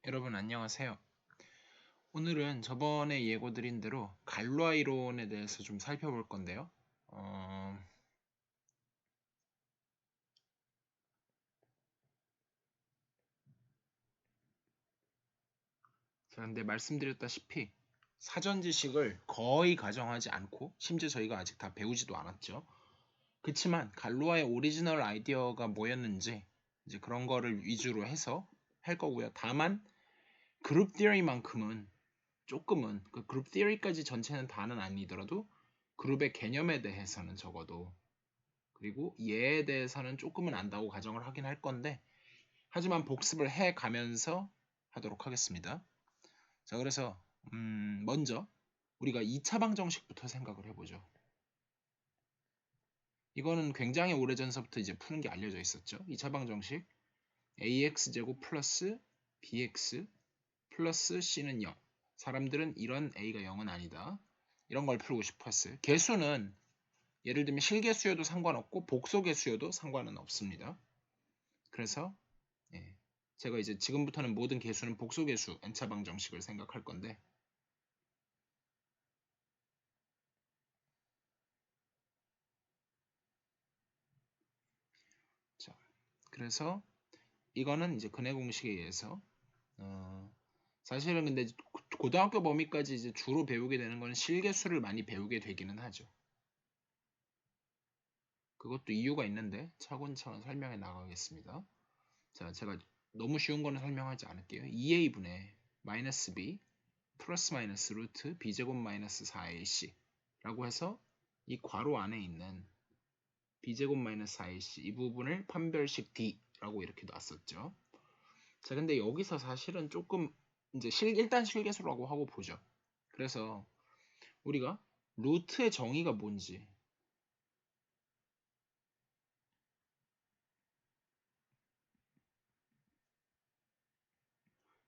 여러분 안녕하세요. 오늘은 저번에 예고드린 대로 갈로아 이론에 대해서 좀 살펴볼 건데요. 자, 근데 말씀드렸다시피 사전 지식을 거의 가정하지 않고 심지어 저희가 아직 다 배우지도 않았죠. 그치만 갈로아의 오리지널 아이디어가 뭐였는지 이제 그런 거를 위주로 해서 할 거고요. 다만 그룹 디어리만큼은 조금은 그 그룹 디어리까지 전체는 다는 아니더라도 그룹의 개념에 대해서는 적어도 그리고 얘에 대해서는 조금은 안다고 가정을 하긴 할 건데 하지만 복습을 해 가면서 하도록 하겠습니다. 자, 그래서 먼저 우리가 2차 방정식부터 생각을 해보죠. 이거는 굉장히 오래전서부터 이제 푸는 게 알려져 있었죠. 2차 방정식 ax제곱 플러스 bx 플러스 c는 0. 사람들은 이런 a가 0은 아니다. 이런 걸 풀고 싶었어요. 개수는 예를 들면 실개수여도 상관없고 복소개수여도 상관은 없습니다. 그래서 제가 이제 지금부터는 모든 개수는 복소개수 n차 방정식을 생각할 건데 자, 그래서 이거는 이제 근해 공식에 의해서 사실은 근데 고등학교 범위까지 이제 주로 배우게 되는 건 실개수를 많이 배우게 되기는 하죠. 그것도 이유가 있는데 차근차근 설명해 나가겠습니다. 자, 제가 너무 쉬운 거는 설명하지 않을게요. 2a분의 마이너스 b 플러스 마이너스 루트 b제곱 마이너스 4ac 라고 해서 이 괄호 안에 있는 b제곱 마이너스 4ac 이 부분을 판별식 d라고 이렇게 놨었죠. 자, 근데 여기서 사실은 조금 이제 일단 실계수라고 하고 보죠. 그래서 우리가 루트의 정의가 뭔지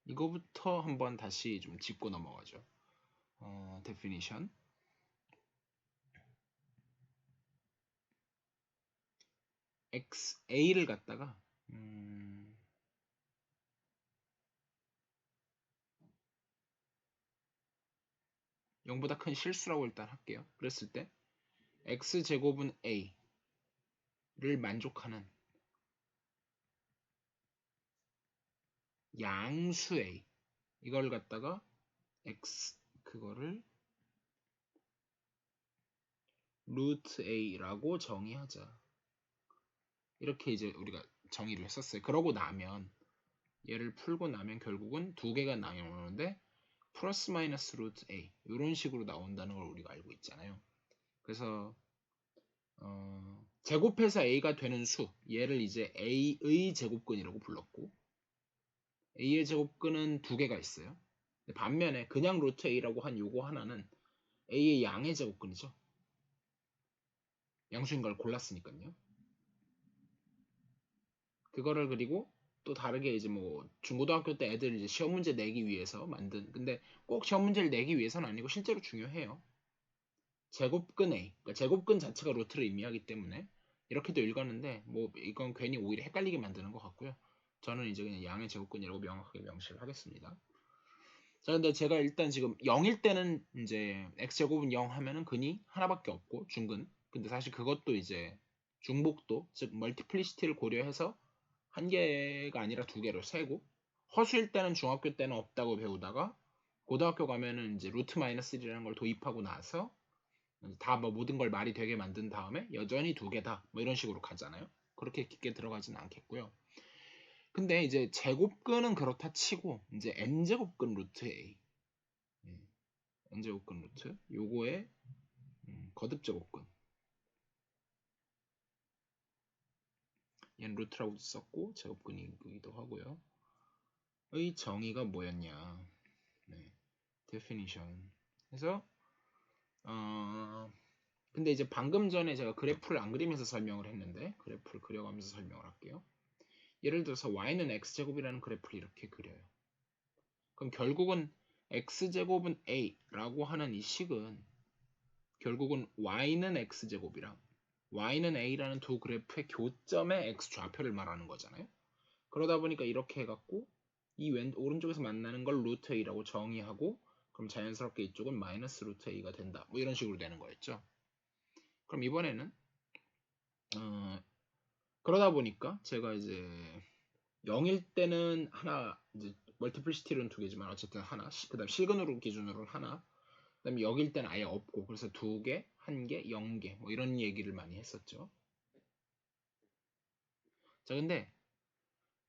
이거부터 한번 다시 좀 짚고 넘어가죠. definition x a를 갖다가 0보다 큰 실수라고 일단 할게요. 그랬을 때 x제곱은 a를 만족하는 양수 a 이걸 갖다가 x 그거를 루트 a라고 정의하자. 이렇게 이제 우리가 정의를 했었어요. 그러고 나면 얘를 풀고 나면 결국은 두 개가 나오는데 플러스 마이너스 루트 a 이런 식으로 나온다는 걸 우리가 알고 있잖아요. 그래서 제곱해서 a가 되는 수 얘를 이제 a의 제곱근이라고 불렀고 a의 제곱근은 두 개가 있어요. 반면에 그냥 루트 a라고 한 요거 하나는 a의 양의 제곱근이죠. 양수인 걸 골랐으니까요. 그거를 그리고 또 다르게 이제 뭐 중고등학교 때 애들 이제 시험 문제 내기 위해서 만든 근데 꼭 시험 문제를 내기 위해서는 아니고 실제로 중요해요. 제곱근 A 그러니까 제곱근 자체가 루트를 의미하기 때문에 이렇게도 읽었는데 뭐 이건 괜히 오히려 헷갈리게 만드는 것 같고요. 저는 이제 그냥 양의 제곱근이라고 명확하게 명시를 하겠습니다. 자, 근데 제가 일단 지금 0일 때는 이제 x제곱은 0 하면은 근이 하나밖에 없고 중근. 근데 사실 그것도 이제 중복도 즉 멀티플리시티를 고려해서 한 개가 아니라 두 개로 세고 허수일 때는 중학교 때는 없다고 배우다가 고등학교 가면은 이제 루트 마이너스 1이라는 걸 도입하고 나서 다 뭐 모든 걸 말이 되게 만든 다음에 여전히 두 개다 뭐 이런 식으로 가잖아요. 그렇게 깊게 들어가진 않겠고요. 근데 이제 제곱근은 그렇다 치고 이제 n제곱근 루트 a n제곱근 루트 요거의 거듭제곱근 얘는 루트라고도 썼고 제곱근이기도 하고요. 의 정의가 뭐였냐 네, definition 그래서 근데 이제 방금 전에 제가 그래프를 안 그리면서 설명을 했는데 그래프를 그려가면서 설명을 할게요. 예를 들어서 y는 x제곱이라는 그래프를 이렇게 그려요. 그럼 결국은 x제곱은 a라고 하는 이 식은 결국은 y는 x제곱이랑 y는 a라는 두 그래프의 교점의 x좌표를 말하는 거잖아요. 그러다 보니까 이렇게 해갖고 이 오른쪽에서 만나는 걸 루트 a라고 정의하고 그럼 자연스럽게 이쪽은 마이너스 루트 a가 된다. 뭐 이런 식으로 되는 거였죠. 그럼 이번에는 그러다 보니까 제가 이제 0일 때는 하나 이제 멀티플시티로는 두 개지만 어쨌든 하나 그다음 실근으로 기준으로는 하나 그다음에 0일 때는 아예 없고 그래서 두 개, 한 개, 0개 뭐 이런 얘기를 많이 했었죠. 자 근데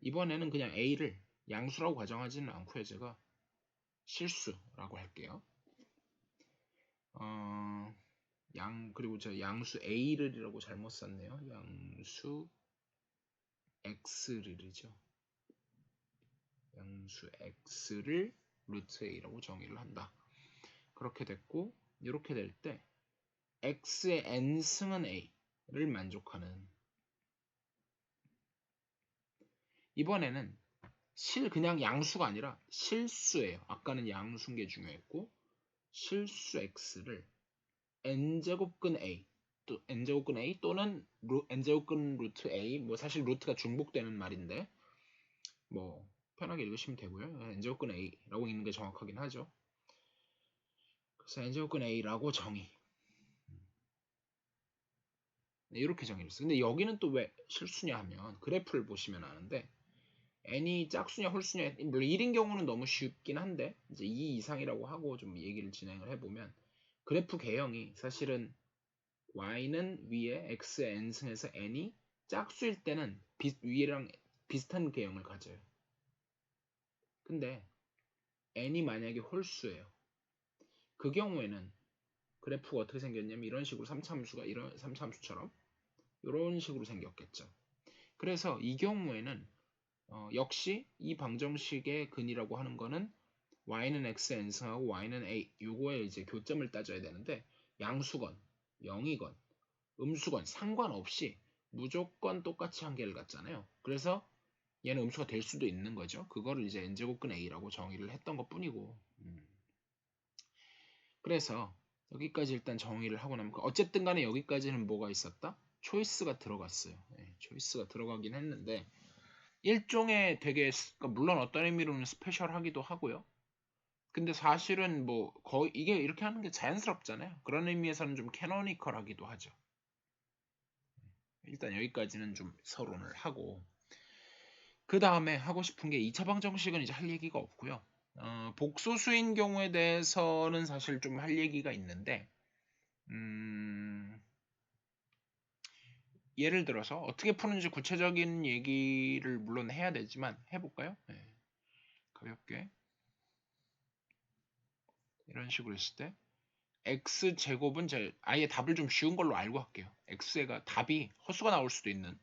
이번에는 그냥 a를 양수라고 가정하지는 않고요. 제가 실수라고 할게요. 그리고 저 양수 a를이라고 잘못 썼네요. 양수 x를이죠. 양수 x를 루트 a라고 정의를 한다. 그렇게 됐고 이렇게 될 때 x의 n승은 a를 만족하는 이번에는 그냥 양수가 아니라 실수예요. 아까는 양수인 게 중요했고 실수 x를 n제곱근 a 또 n제곱근 a 또는 n제곱근 루트 a 뭐 사실 루트가 중복되는 말인데 뭐 편하게 읽으시면 되고요. n제곱근 a라고 읽는 게 정확하긴 하죠. 그래서 n제곱근 a라고 정의 이렇게 정의를 했어요. 근데 여기는 또 왜 실수냐 하면 그래프를 보시면 아는데 n이 짝수냐 홀수냐 물론 1인 경우는 너무 쉽긴 한데 이제 2 이상이라고 하고 좀 얘기를 진행을 해보면 그래프 개형이 사실은 y는 위에 x의 n승에서 n이 짝수일 때는 위랑 비슷한 개형을 가져요. 근데 n이 만약에 홀수예요. 그 경우에는 그래프가 어떻게 생겼냐면 이런 식으로 3차함수가 이런 3차함수처럼 이런 식으로 생겼겠죠. 그래서 이 경우에는 역시 이 방정식의 근이라고 하는 거는 y는 x n승하고 y는 a 요거에 이제 교점을 따져야 되는데 양수건 0이건 음수건 상관없이 무조건 똑같이 한계를 갖잖아요. 그래서 얘는 음수가 될 수도 있는 거죠. 그거를 이제 n제곱근 a라고 정의를 했던 것 뿐이고 그래서 여기까지 일단 정의를 하고 나면 어쨌든 간에 여기까지는 뭐가 있었다? 초이스가 들어갔어요. 네, 초이스가 들어가긴 했는데 일종의 되게 물론 어떤 의미로는 스페셜하기도 하고요. 근데 사실은 뭐 거의 이게 이렇게 하는 게 자연스럽잖아요. 그런 의미에서는 좀 캐노니컬하기도 하죠. 일단 여기까지는 좀 서론을 하고 그 다음에 하고 싶은 게 2차 방정식은 이제 할 얘기가 없고요. 복소수인 경우에 대해서는 사실 좀 할 얘기가 있는데 예를 들어서 어떻게 푸는지 구체적인 얘기를 물론 해야 되지만 해볼까요? 네, 가볍게 이런 식으로 했을 때 x제곱은 아예 답을 좀 쉬운 걸로 알고 할게요. x가 답이 허수가 나올 수도 있는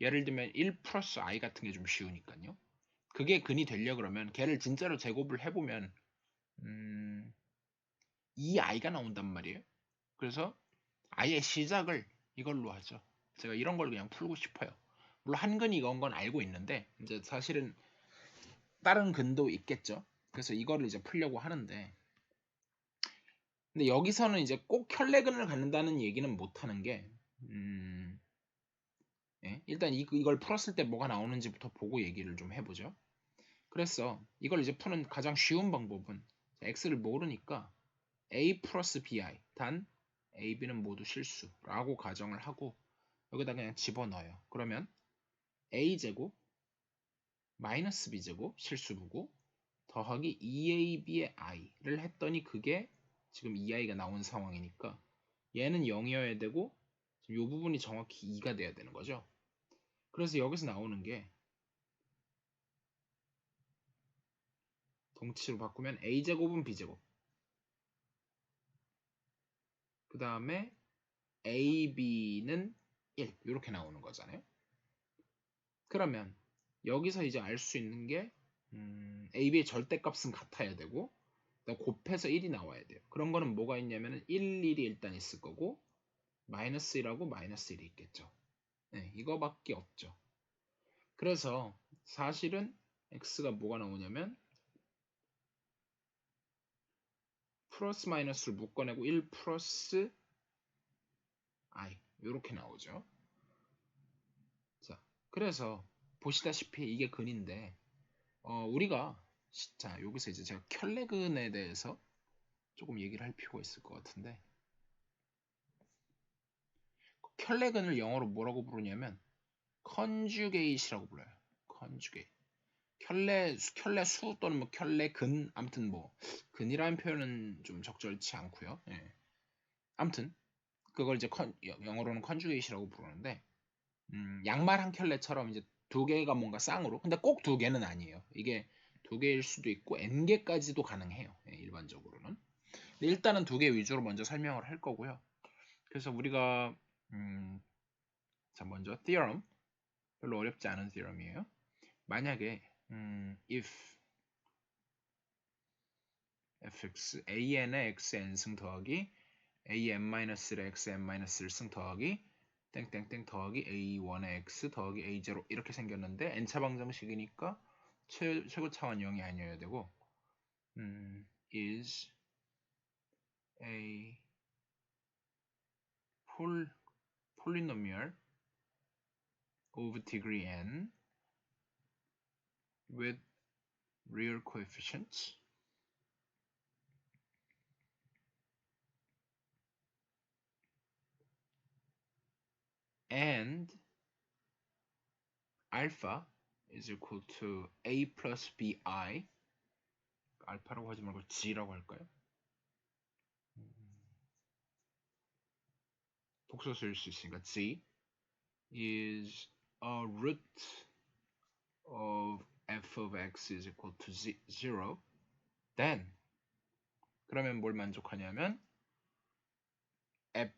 예를 들면 1 플러스 i 같은 게 좀 쉬우니까요. 그게 근이 되려 그러면 걔를 진짜로 제곱을 해보면 2i가 나온단 말이에요. 그래서 아예 시작을 이걸로 하죠. 제가 이런 걸 그냥 풀고 싶어요. 물론 한 근이 이건 건 알고 있는데 이제 사실은 다른 근도 있겠죠. 그래서 이거를 이제 풀려고 하는데 근데 여기서는 이제 꼭 혈내근을 갖는다는 얘기는 못 하는 게 예? 일단 이걸 풀었을 때 뭐가 나오는지부터 보고 얘기를 좀 해보죠. 그래서 이걸 이제 푸는 가장 쉬운 방법은 x를 모르니까 a 플러스 bi 단 a, b는 모두 실수라고 가정을 하고 여기다 그냥 집어넣어요. 그러면 a제곱 마이너스 b제곱 실수부고 더하기 2ab의 i를 했더니 그게 지금 2i가 나온 상황이니까 얘는 0이어야 되고 이 부분이 정확히 2가 돼야 되는 거죠. 그래서 여기서 나오는 게 동치로 바꾸면 a제곱은 b제곱 그 다음에 ab는 1 이렇게 나오는 거잖아요. 그러면 여기서 이제 알 수 있는 게 ab의 절대값은 같아야 되고 곱해서 1이 나와야 돼요. 그런 거는 뭐가 있냐면 1, 1이 일단 있을 거고 마이너스 1하고 마이너스 1이 있겠죠. 네, 이거밖에 없죠. 그래서 사실은 x가 뭐가 나오냐면 플러스 마이너스를 묶어내고 1 플러스 i 이렇게 나오죠. 자, 그래서 보시다시피 이게 근인데 우리가 자 여기서 이제 제가 켤레근에 대해서 조금 얘기를 할 필요가 있을 것 같은데 켤레근을 영어로 뭐라고 부르냐면 conjugate이라고 불러요. conjugate. 켤레 수 또는 뭐 켤레 근 아무튼 뭐 근이라는 표현은 좀 적절치 않고요. 예. 아무튼 그걸 이제 영어로는 conjugate이라고 부르는데 양말 한 켤레처럼 이제 두 개가 뭔가 쌍으로 근데 꼭 두 개는 아니에요. 이게 두 개일 수도 있고 n 개까지도 가능해요. 예, 일반적으로는. 근데 일단은 두 개 위주로 먼저 설명을 할 거고요. 그래서 우리가 자 먼저 theorem 별로 어렵지 않은 theorem이에요. 만약에 if fx an의 xn승 더하기 an-의 xn-1승 더하기 땡땡땡 더하기 a1의 x 더하기 a0 이렇게 생겼는데 n차 방정식이니까 최고 차원 0이 아니어야 되고 is a polynomial of degree n with real coefficients and alpha is equal to a plus bi 알파라고 하지 말고 g라고 할까요? 복소수일 수 있으니까 g is a root of f of x is equal to 0 then 그러면 뭘 만족하냐면 f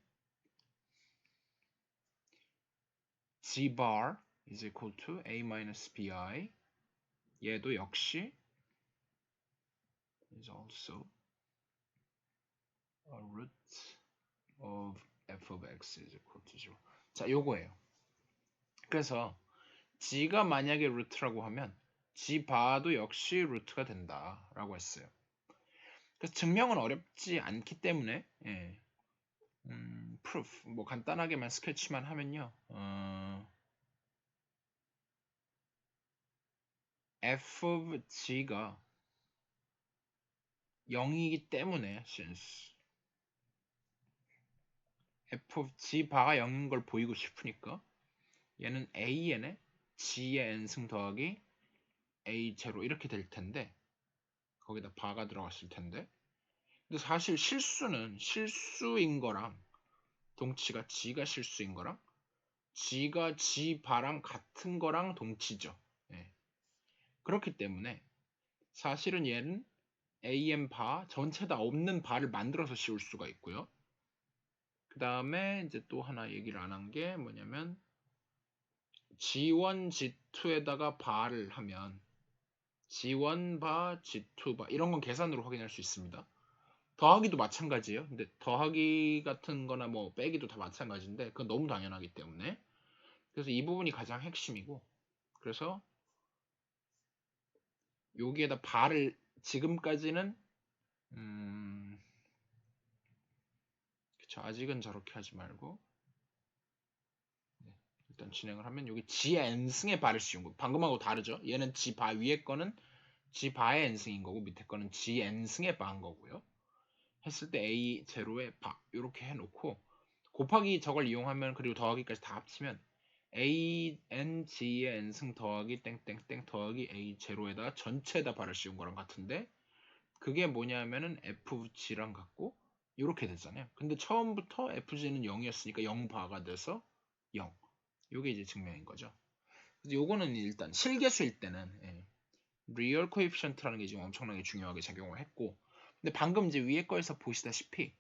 g bar is equal to a minus bi 얘도 역시 is also a root of f of x is equal to 0 자 요거예요. 그래서 g가 만약에 루트라고 하면 g 바도 역시 루트가 된다 라고 했어요. 그래서 증명은 어렵지 않기 때문에 예. proof 뭐 간단하게만 스케치만 하면요 f of g가 0이기 때문에 since f of g 바가 0인 걸 보이고 싶으니까 얘는 an에 g의 n승 더하기 a0 이렇게 될 텐데 거기다 바가 들어갔을 텐데 근데 사실 실수는 실수인 거랑 동치가 g가 실수인 거랑 g가 g 바랑 같은 거랑 동치죠. 예. 그렇기 때문에 사실은 얘는 am 바 전체 다 없는 바를 만들어서 씌울 수가 있고요. 그 다음에 이제 또 하나 얘기를 안 한 게 뭐냐면 G1, G2에다가 바를 하면 G1 바, G2 바 이런 건 계산으로 확인할 수 있습니다. 더하기도 마찬가지예요. 근데 더하기 같은 거나 뭐 빼기도 다 마찬가지인데 그건 너무 당연하기 때문에 그래서 이 부분이 가장 핵심이고 그래서 여기에다 바를 지금까지는 그쵸 아직은 저렇게 하지 말고 네, 일단 진행을 하면 여기 G의 n승의 바를 씌운 거 방금하고 다르죠. 얘는 G 바 위에 거는 G 바의 n승인 거고 밑에 거는 G n승의 바인 거고요. 했을 때 A 제로의 바 이렇게 해놓고 곱하기 저걸 이용하면 그리고 더하기까지 다 합치면 A n G의 n승 더하기 땡땡땡 더하기 A 제로에다가 전체에다 바를 씌운 거랑 같은데 그게 뭐냐면은 FG랑 같고 이렇게 되잖아요. 근데 처음부터 FG는 0이었으니까 0바가 돼서 0. 이게 이제 증명인 거죠. 그래서 요거는 일단 실계수일 때는 리얼 코에피션트라는 게 지금 엄청나게 중요하게 작용을 했고 근데 방금 이제 위에 거에서 보시다시피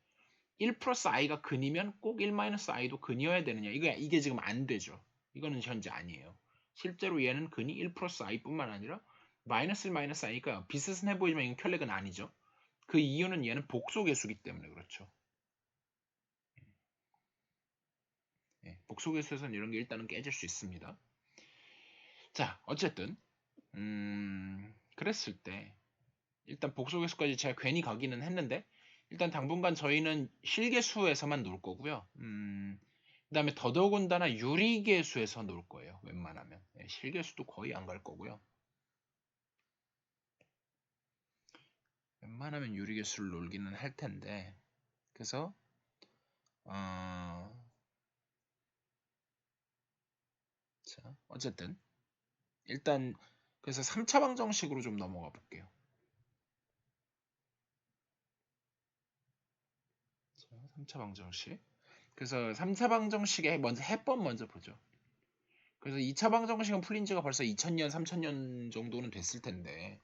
1 플러스 i가 근이면 꼭 1 마이너스 i도 근이어야 되느냐 이게 지금 안 되죠. 이거는 현재 아니에요. 실제로 얘는 근이 1 플러스 i뿐만 아니라 마이너스 1 마이너스 i니까 비슷해 보이지만 이건 켤레근 아니죠. 그 이유는 얘는 복소계수기 때문에 그렇죠. 복소계수에서는 이런 게 일단은 깨질 수 있습니다. 자 어쨌든 그랬을 때 일단 복소계수까지 제가 괜히 가기는 했는데 일단 당분간 저희는 실계수에서만 놀 거고요. 그 다음에 더더군다나 유리계수에서 놀 거예요. 웬만하면 실계수도 거의 안 갈 거고요. 웬만하면 유리교수를 놀기는 할 텐데, 그래서 자, 어쨌든 일단 그래서 3차 방정식으로 좀 넘어가 볼게요. 자, 3차 방정식. 그래서 3차 방정식의 먼저 해법 먼저 보죠. 그래서 2차 방정식은 풀린 지가 벌써 2000년, 3000년 정도는 됐을 텐데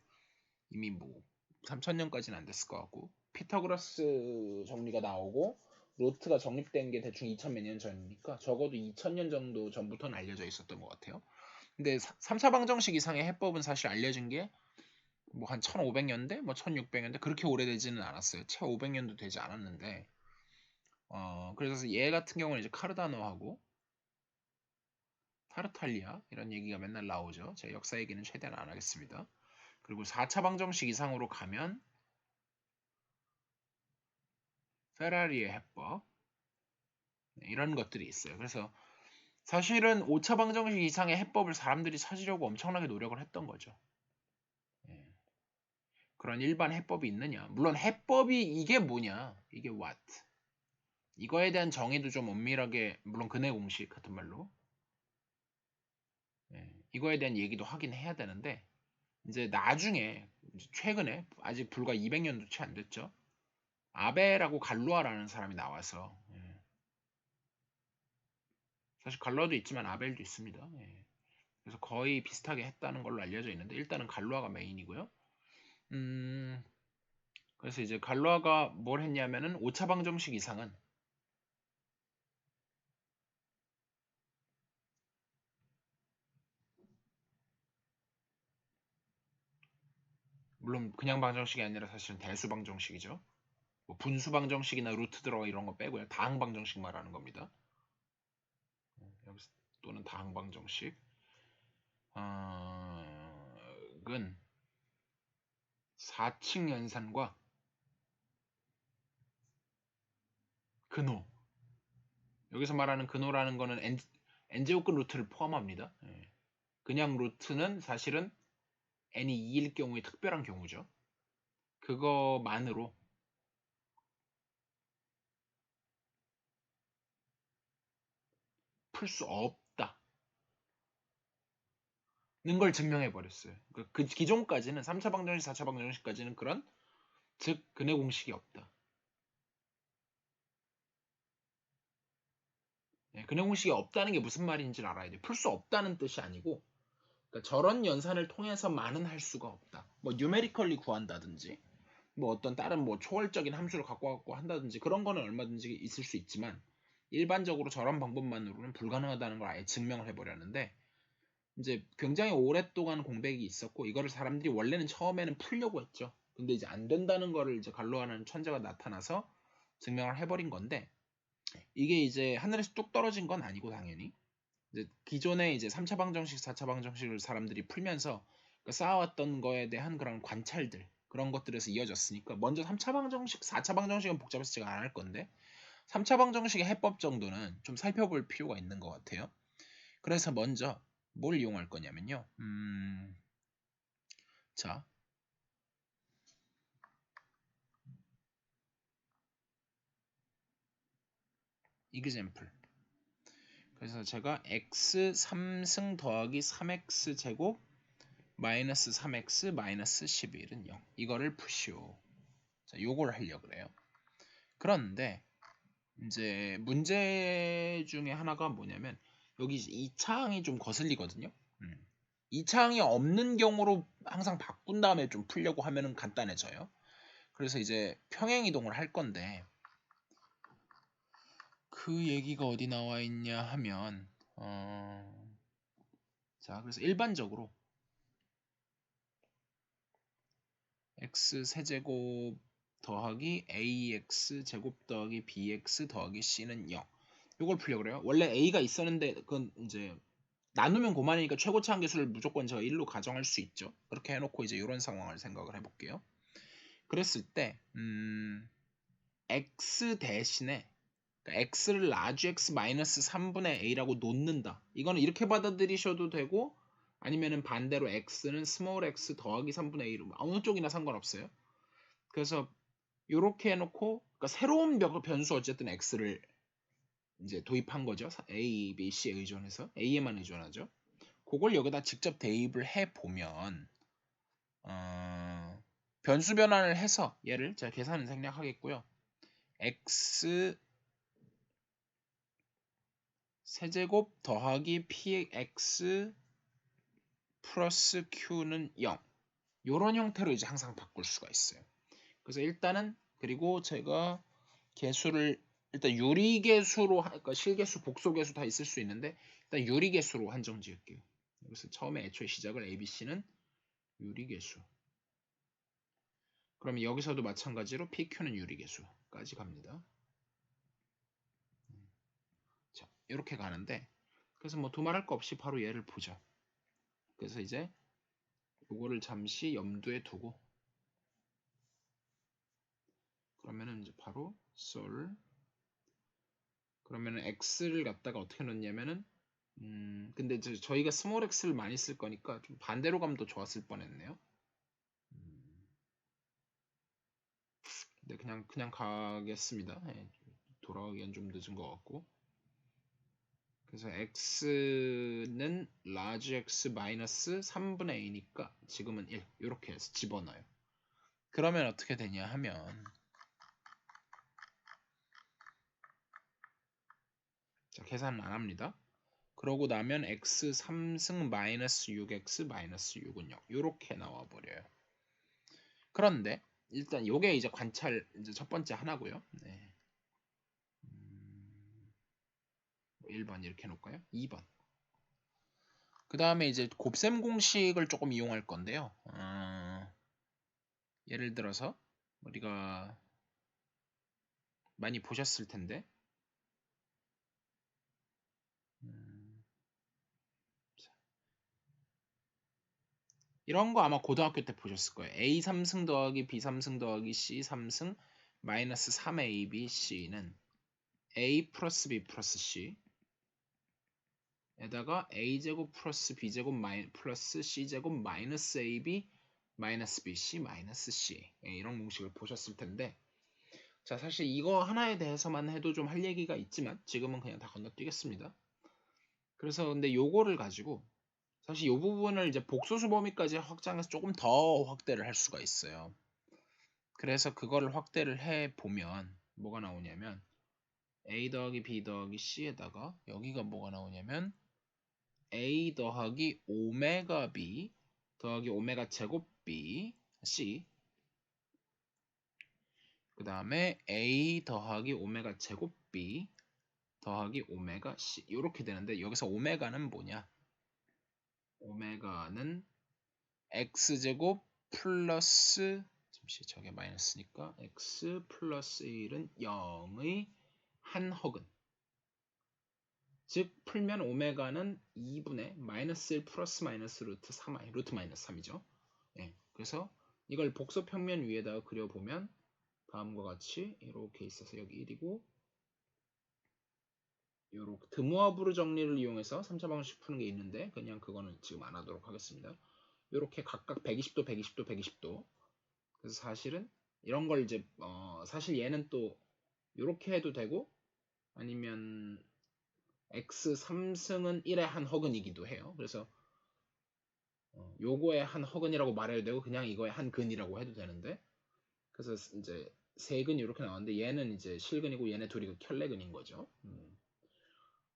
이미 뭐 3000년까지는 안 됐을 것 같고 피타고라스 정리가 나오고 로트가 정립된 게 대충 2000 몇 년 전이니까 적어도 2000년 정도 전부터는 알려져 있었던 것 같아요. 근데 3차 방정식 이상의 해법은 사실 알려진 게 뭐 한 1500년대, 뭐 1600년대 그렇게 오래되지는 않았어요. 채 500년도 되지 않았는데 그래서 얘 같은 경우는 이제 카르다노하고 타르탈리아 이런 얘기가 맨날 나오죠. 제가 역사 얘기는 최대한 안 하겠습니다. 그리고 4차 방정식 이상으로 가면 페라리의 해법 이런 것들이 있어요. 그래서 사실은 5차 방정식 이상의 해법을 사람들이 찾으려고 엄청나게 노력을 했던 거죠. 예. 그런 일반 해법이 있느냐? 물론 해법이 이게 뭐냐? 이게 what? 이거에 대한 정의도 좀 엄밀하게 물론 근해 공식 같은 말로 이거에 대한 얘기도 하긴 해야 되는데 이제 나중에 최근에 아직 불과 200년도 채 안 됐죠. 아베라고 갈루아라는 사람이 나와서 사실 갈루아도 있지만 아벨도 있습니다. 그래서 거의 비슷하게 했다는 걸로 알려져 있는데 일단은 갈루아가 메인이고요. 그래서 이제 갈루아가 뭘 했냐면은 5차 방정식 이상은 물론 그냥 방정식이 아니라 사실은 대수 방정식이죠. 뭐 분수 방정식이나 루트 들어가 이런 거 빼고요. 다항 방정식 말하는 겁니다. 여기서 또는 다항 방정식. 은 4층 연산과 근호. 여기서 말하는 근호라는 거는 n제곱근 루트를 포함합니다. 그냥 루트는 사실은 n이 2일 경우에 특별한 경우죠. 그거만으로 풀 수 없다는 걸 증명해 버렸어요. 그 기존까지는 3차 방정식, 4차 방정식까지는 그런 즉 근해 공식이 없다. 근해 공식이 없다는 게 무슨 말인지를 알아야 돼. 풀 수 없다는 뜻이 아니고 그러니까 저런 연산을 통해서만은 할 수가 없다. 뭐 뉴메리컬리 구한다든지 뭐 어떤 다른 뭐 초월적인 함수를 갖고 한다든지 그런 거는 얼마든지 있을 수 있지만 일반적으로 저런 방법만으로는 불가능하다는 걸 아예 증명을 해버렸는데 이제 굉장히 오랫동안 공백이 있었고 이거를 사람들이 원래는 처음에는 풀려고 했죠. 근데 이제 안 된다는 거를 이제 갈로하는 천재가 나타나서 증명을 해버린 건데 이게 이제 하늘에서 뚝 떨어진 건 아니고 당연히 이제 기존에 이제 3차 방정식, 4차 방정식을 사람들이 풀면서 쌓아왔던 거에 대한 그런 관찰들 그런 것들에서 이어졌으니까 먼저 3차 방정식, 4차 방정식은 복잡해서 제가 안 할 건데 3차 방정식의 해법 정도는 좀 살펴볼 필요가 있는 것 같아요. 그래서 먼저 뭘 이용할 거냐면요. 자, example. 그래서 제가 x 3승 더하기 3x 제곱 마이너스 3x 마이너스 11은 0 이거를 푸시오. 자, 요걸 하려고 그래요. 그런데 이제 문제 중에 하나가 뭐냐면 여기 이 차항이 좀 거슬리거든요. 이 차항이 없는 경우로 항상 바꾼 다음에 좀 풀려고 하면은 간단해져요. 그래서 이제 평행 이동을 할 건데 그 얘기가 어디 나와 있냐 하면 자 그래서 일반적으로 x 세제곱 더하기 ax 제곱 더하기 bx 더하기 c는 0 이걸 풀려고 그래요. 원래 a가 있었는데 그건 이제 나누면 고만이니까 최고차 한계수를 무조건 제가 1로 가정할 수 있죠. 그렇게 해놓고 이제 이런 상황을 생각을 해볼게요. 그랬을 때 x 대신에 그러니까 x를 라지 x 마이너스 3분의 a라고 놓는다. 이거는 이렇게 받아들이셔도 되고 아니면은 반대로 x는 스몰 x 더하기 3분의 a로 어느 쪽이나 상관없어요. 그래서 요렇게 해놓고 그러니까 새로운 변수 어쨌든 x를 이제 도입한 거죠. a, b, c에 의존해서 a에만 의존하죠. 그걸 여기다 직접 대입을 해 보면 변수 변환을 해서 얘를 제가 계산은 생략하겠고요. x 세제곱 더하기 px 플러스 q는 0 요런 형태로 이제 항상 바꿀 수가 있어요. 그래서 일단은 그리고 제가 개수를 일단 유리개수로 그러니까 실개수, 복소개수 다 있을 수 있는데 일단 유리개수로 한정 지을게요. 그래서 처음에 애초에 시작을 ABC는 유리개수. 그러면 여기서도 마찬가지로 PQ는 유리개수까지 갑니다. 자, 이렇게 가는데 그래서 뭐 두말할 거 없이 바로 얘를 보죠. 그래서 이제 이거를 잠시 염두에 두고 그러면은 이제 바로 solve 그러면은 x를 갖다가 어떻게 넣냐면은 근데 이제 저희가 스몰 x를 많이 쓸 거니까 좀 반대로 가면 더 좋았을 뻔했네요. 근데 그냥 가겠습니다. 예, 돌아가기엔 좀 늦은 것 같고. 그래서 x는 large x 마이너스 3분의 a니까 지금은 1 이렇게 해서 집어넣어요. 그러면 어떻게 되냐 하면 자 계산은 안 합니다. 그러고 나면 x 3승 마이너스 6x 마이너스 6은 0 이렇게 나와 버려요. 그런데 일단 요게 이제 관찰 이제 첫 번째 하나고요. 네. 1번 이렇게 해놓을까요? 2번. 그 다음에 이제 곱셈 공식을 조금 이용할 건데요. 예를 들어서 우리가 많이 보셨을 텐데 이런 거 아마 고등학교 때 보셨을 거예요. A 3승 더하기 B 3승 더하기 C 3승 마이너스 3AB C는 A 플러스 B 플러스 C 에다가 A제곱 플러스 B제곱 플러스 C제곱 마이너스 AB 마이너스 BC 마이너스 C 이런 공식을 보셨을 텐데 자 사실 이거 하나에 대해서만 해도 좀 할 얘기가 있지만 지금은 그냥 다 건너뛰겠습니다. 그래서 근데 요거를 가지고 사실 이 부분을 이제 복소수 범위까지 확장해서 조금 더 확대를 할 수가 있어요. 그래서 그거를 확대를 해 보면 뭐가 나오냐면 a 더하기 b 더하기 c에다가 여기가 뭐가 나오냐면 a 더하기 오메가 b 더하기 오메가 제곱 b c 그 다음에 a 더하기 오메가 제곱 b 더하기 오메가 c 이렇게 되는데 여기서 오메가는 뭐냐? 오메가는 x제곱 플러스 잠시 저게 마이너스니까 x 플러스 1은 0의 한 허근 즉 풀면 오메가는 2분의 마이너스 1 플러스 마이너스 루트 3i 루트 마이너스 3이죠. 예, 그래서 이걸 복소 평면 위에다가 그려보면 다음과 같이 이렇게 있어서 여기 1이고 요렇게 드모아브르 정리를 이용해서 3차 방식 푸는 게 있는데 그냥 그거는 지금 안 하도록 하겠습니다. 요렇게 각각 120도, 120도, 120도 그래서 사실은 이런 걸 이제 사실 얘는 또 이렇게 해도 되고 아니면 x 3승은 1의 한 허근이기도 해요. 그래서 요거의 한 허근이라고 말해도 되고 그냥 이거의 한 근이라고 해도 되는데 그래서 이제 세 근이 이렇게 나왔는데 얘는 이제 실근이고 얘네 둘이 그 켤레근인 거죠.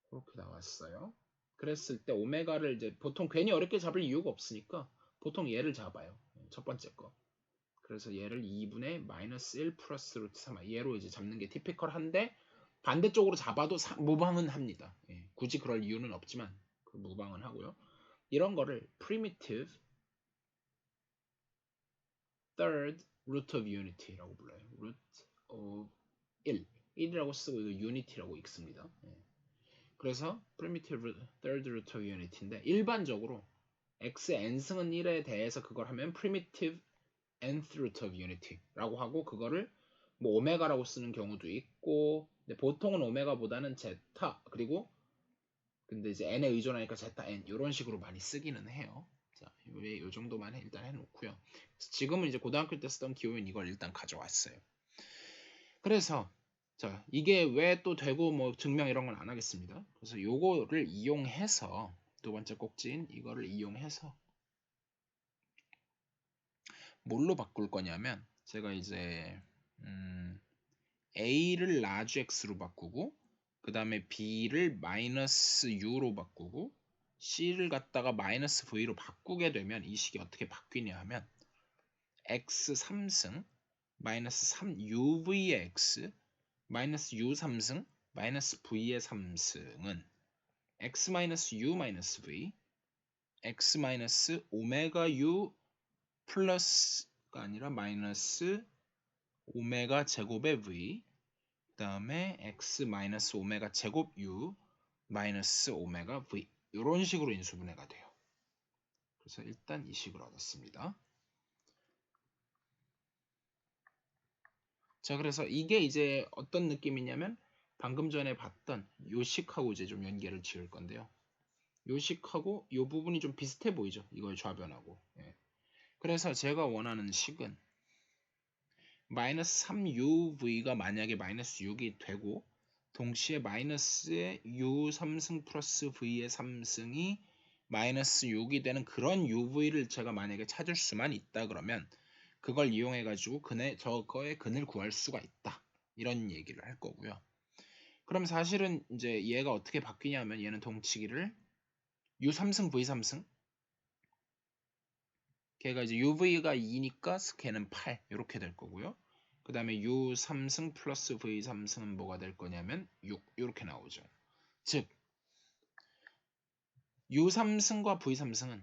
그렇게 나왔어요. 그랬을 때 오메가를 이제 보통 괜히 어렵게 잡을 이유가 없으니까 보통 얘를 잡아요. 첫 번째 거. 그래서 얘를 2분의 마이너스 1 플러스 루트 3 얘로 이제 잡는 게 티피컬한데 반대쪽으로 잡아도 무방은 합니다. 예, 굳이 그럴 이유는 없지만 그 무방은 하고요. 이런 거를 primitive third root of unity라고 불러요. root of 1이라고 쓰고 이거 unity라고 읽습니다. 예. 그래서 primitive third root of unity인데 일반적으로 x n승은 1에 대해서 그걸 하면 primitive nth root of unity라고 하고 그거를 뭐 오메가라고 쓰는 경우도 있고 근데 보통은 오메가보다는 제타 그리고 근데 이제 n에 의존하니까 제타 n 이런 식으로 많이 쓰기는 해요. 자, 요 정도만 일단 해놓고요. 지금은 이제 고등학교 때 쓰던 기호인 이걸 일단 가져왔어요. 그래서 자, 이게 왜 또 되고 뭐 증명 이런 건 안 하겠습니다. 그래서 요거를 이용해서 두 번째 꼭지인 이거를 이용해서 뭘로 바꿀 거냐면 제가 이제 A를 large X로 바꾸고 그 다음에 B를 마이너스 U로 바꾸고 C를 갖다가 마이너스 V로 바꾸게 되면 이 식이 어떻게 바뀌냐 하면 X 3승 마이너스 3UV의 X 마이너스 U 3승 마이너스 V의 3승은 X 마이너스 U 마이너스 V X 마이너스 오메가 U 플러스가 아니라 마이너스 오메가 제곱의 V 그 다음에 x 마이너스 오메가 제곱 u 마이너스 오메가 v 이런 식으로 인수분해가 돼요. 그래서 일단 이 식을 얻었습니다. 자, 그래서 이게 이제 어떤 느낌이냐면 방금 전에 봤던 요 식하고 이제 좀 연계를 지을 건데요. 요 식하고 요 부분이 좀 비슷해 보이죠? 이걸 좌변하고. 예. 그래서 제가 원하는 식은 마이너스 3UV가 만약에 마이너스 6이 되고 동시에 마이너스의 U 3승 플러스 V의 3승이 마이너스 6이 되는 그런 UV를 제가 만약에 찾을 수만 있다 그러면 그걸 이용해 가지고 저거의 근을 구할 수가 있다. 이런 얘기를 할 거고요. 그럼 사실은 이제 얘가 어떻게 바뀌냐면 얘는 동치기를 U 3승 V 3승 걔가 이제 UV가 2니까 걔는 8 이렇게 될 거고요. 그 다음에 U 3승 플러스 V 3승은 뭐가 될 거냐면 6 이렇게 나오죠. 즉 U 3승과 V 3승은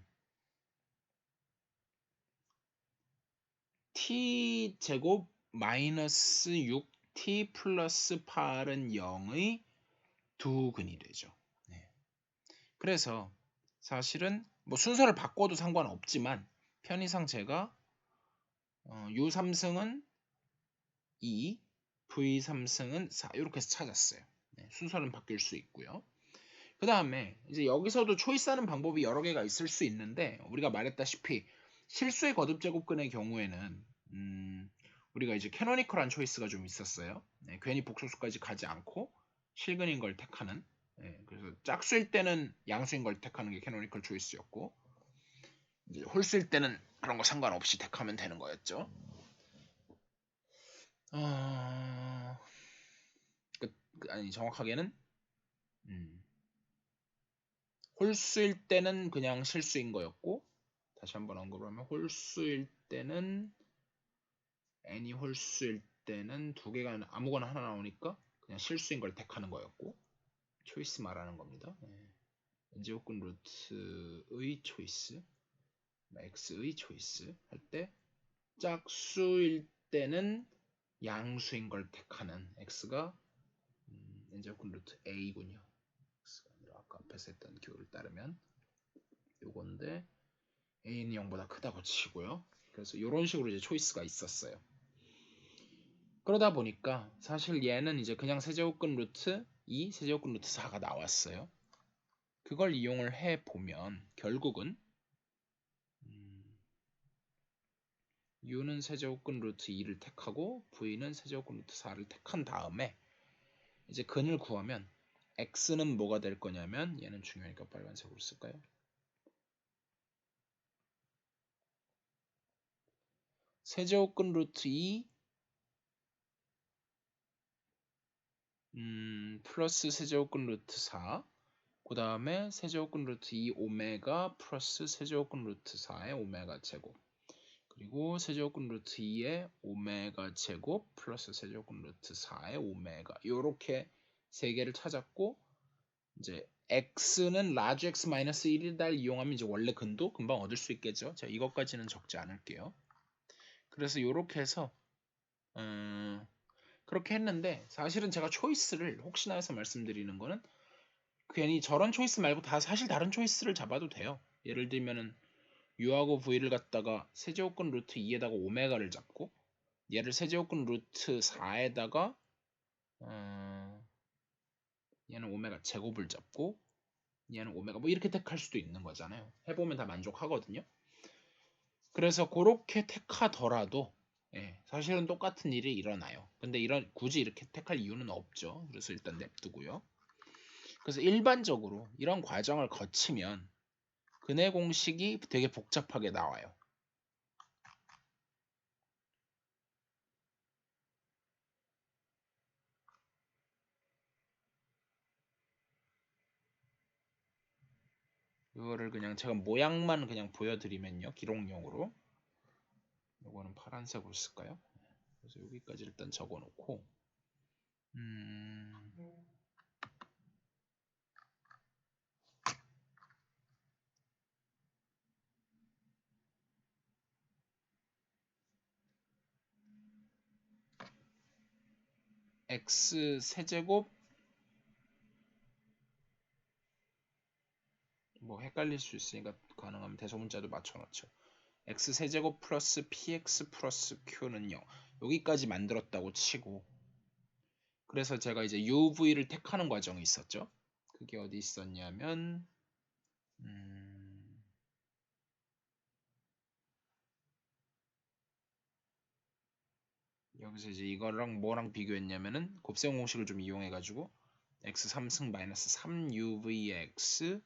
T 제곱 마이너스 6T 플러스 8은 0의 두 근이 되죠. 네. 그래서 사실은 뭐 순서를 바꿔도 상관없지만 편의상 제가 U 3승은 2, V 3승은 4 이렇게 해서 찾았어요. 네, 순서는 바뀔 수 있고요. 그 다음에 이제 여기서도 초이스하는 방법이 여러 개가 있을 수 있는데 우리가 말했다시피 실수의 거듭 제곱근의 경우에는 우리가 이제 캐노니컬한 초이스가 좀 있었어요. 네, 괜히 복소수까지 가지 않고 실근인 걸 택하는. 네, 그래서 짝수일 때는 양수인 걸 택하는 게 캐노니컬 초이스였고 이제 홀수일 때는 그런 거 상관없이 택하면 되는 거였죠. 아니 정확하게는 홀수일 때는 그냥 실수인 거였고 다시 한번 언급을 하면 홀수일 때는 n이 홀수일 때는 두 개가 아무거나 하나 나오니까 그냥 실수인 걸 택하는 거였고 초이스 말하는 겁니다. n제곱근 루트의 초이스 x의 초이스 할 때 짝수일 때는 양수인 걸 택하는 x가 n제곱근 루트 a군요. x가 아니라 아까 앞에서 했던 기호를 따르면 요건데 a는 0보다 크다고 치고요. 그래서 이런 식으로 이제 초이스가 있었어요. 그러다 보니까 사실 얘는 이제 그냥 세제곱근 루트 2, 세제곱근 루트 4가 나왔어요. 그걸 이용을 해보면 결국은 u는 세제곱근 루트 2를 택하고 v는 세제곱근 루트 4를 택한 다음에 이제 근을 구하면 x는 뭐가 될 거냐면 얘는 중요하니까 빨간색으로 쓸까요? 세제곱근 루트 2 플러스 세제곱근 루트 4 그 다음에 세제곱근 루트 2 오메가 플러스 세제곱근 루트 4의 오메가 제곱 그리고 세제곱근 루트 2의 오메가 제곱 플러스 세제곱근 루트 4의 오메가 요렇게 세 개를 찾았고 이제 x는 라지 x 마이너스 1을 이용하면 이제 원래 근도 금방 얻을 수 있겠죠. 자, 이것까지는 적지 않을게요. 그래서 요렇게 해서 그렇게 했는데 사실은 제가 초이스를 혹시나 해서 말씀드리는 거는 괜히 저런 초이스 말고 다 사실 다른 초이스를 잡아도 돼요. 예를 들면은 u하고 v를 갖다가 세제곱근 루트 2에다가 오메가를 잡고 얘를 세제곱근 루트 4에다가 얘는 오메가 제곱을 잡고 얘는 오메가 뭐 이렇게 택할 수도 있는 거잖아요. 해보면 다 만족하거든요. 그래서 그렇게 택하더라도 사실은 똑같은 일이 일어나요. 근데 굳이 이렇게 택할 이유는 없죠. 그래서 일단 냅두고요. 그래서 일반적으로 이런 과정을 거치면 근해 공식이 되게 복잡하게 나와요. 이거를 그냥 제가 모양만 그냥 보여드리면요. 기록용으로. 이거는 파란색으로 쓸까요? 그래서 여기까지 일단 적어놓고 x 세제곱 뭐 헷갈릴 수 있으니까 가능하면 대소문자도 맞춰놓죠. x 세제곱 플러스 px 플러스 q는 0 여기까지 만들었다고 치고 그래서 제가 이제 uv를 택하는 과정이 있었죠. 그게 어디 있었냐면 여기서 이제 이거랑 뭐랑 비교했냐면은 곱셈 공식을 좀 이용해가지고 x 3승 마이너스 3uvx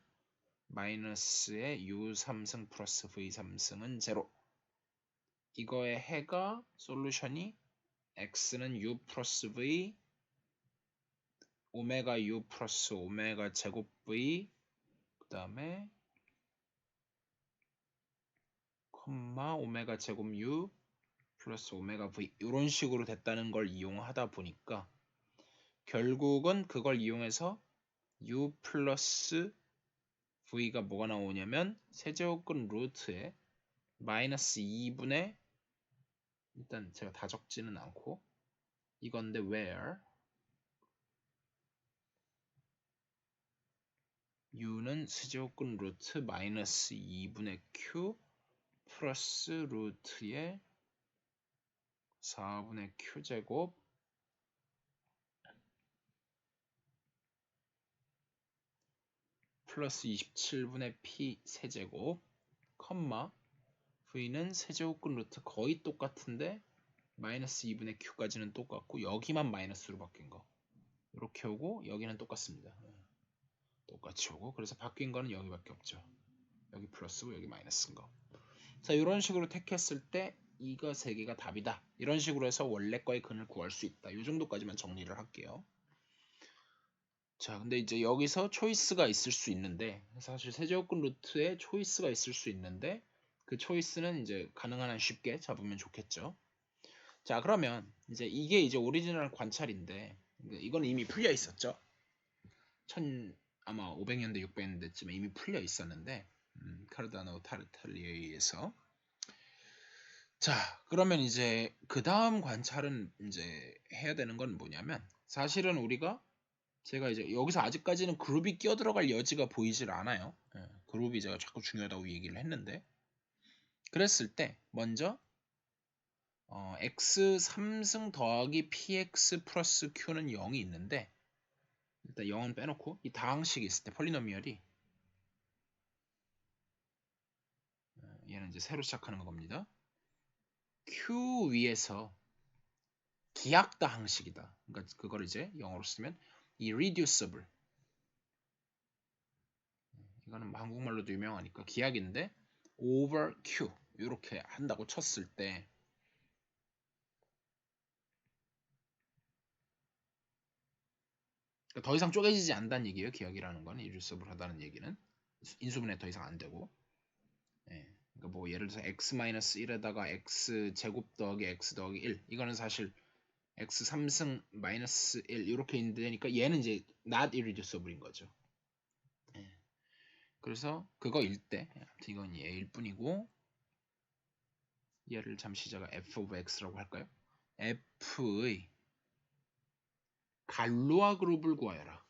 마이너스의 u 3승 플러스 v 3승은 0 이거의 해가 솔루션이 x는 u 플러스 v 오메가 u 플러스 오메가 제곱 v 그 다음에 콤마 오메가 제곱 u 플러스 오메가 v 이런 식으로 됐다는 걸 이용하다 보니까 결국은 그걸 이용해서 u 플러스 v가 뭐가 나오냐면 세제곱근 루트에 마이너스 2분의 일단 제가 다 적지는 않고 이건데 where u는 세제곱근 루트 마이너스 2분의 q 플러스 루트의 4분의 q제곱 플러스 27분의 p 세제곱 컴마 v는 세제곱근 루트 거의 똑같은데 마이너스 2분의 q까지는 똑같고 여기만 마이너스로 바뀐 거 이렇게 오고 여기는 똑같습니다. 똑같이 오고 그래서 바뀐 거는 여기밖에 없죠. 여기 플러스고 여기 마이너스인 거. 자 이런 식으로 택했을 때 이거 세 개가 답이다. 이런 식으로 해서 원래 거의 근을 구할 수 있다. 이 정도까지만 정리를 할게요. 자 근데 이제 여기서 초이스가 있을 수 있는데 사실 세제곱근 루트에 초이스가 있을 수 있는데 그 초이스는 이제 가능한 한 쉽게 잡으면 좋겠죠. 자 그러면 이제 이게 이제 오리지널 관찰인데 이건 이미 풀려 있었죠. 아마 500년대 600년대쯤에 이미 풀려 있었는데 카르다노 타르탈리에 의해서 자 그러면 이제 그 다음 관찰은 이제 해야 되는 건 뭐냐면 사실은 우리가 제가 이제 여기서 아직까지는 그룹이 끼어들어갈 여지가 보이질 않아요. 그룹이 제가 자꾸 중요하다고 얘기를 했는데 그랬을 때 먼저 x 3승 더하기 px 플러스 q는 0이 있는데 일단 0은 빼놓고 이 다항식이 있을 때 폴리노미얼이 얘는 이제 새로 시작하는 겁니다. q 위에서 기하다항식이다. 그러니까 그걸 이제 영어로 쓰면 irreducible 이거는 한국말로도 유명하니까 기하인데 over q 이렇게 한다고 쳤을 때 더 이상 쪼개지지 않는다는 얘기예요. 기하이라는 건 irreducible 하다는 얘기는 인수분해 더 이상 안 되고 그러니까 뭐 예를 들어서 x-1에다가 x 제곱 더하기 x 더하기 1 이거는 사실 x 3승 마이너스 1 이렇게 되니까 얘는 이제 not irreducible인 거죠. 그래서 그거일 때 아무튼 이건 얘일 뿐이고 얘를 잠시 제가 f of x라고 할까요? f의 갈로아 그룹을 구하여라.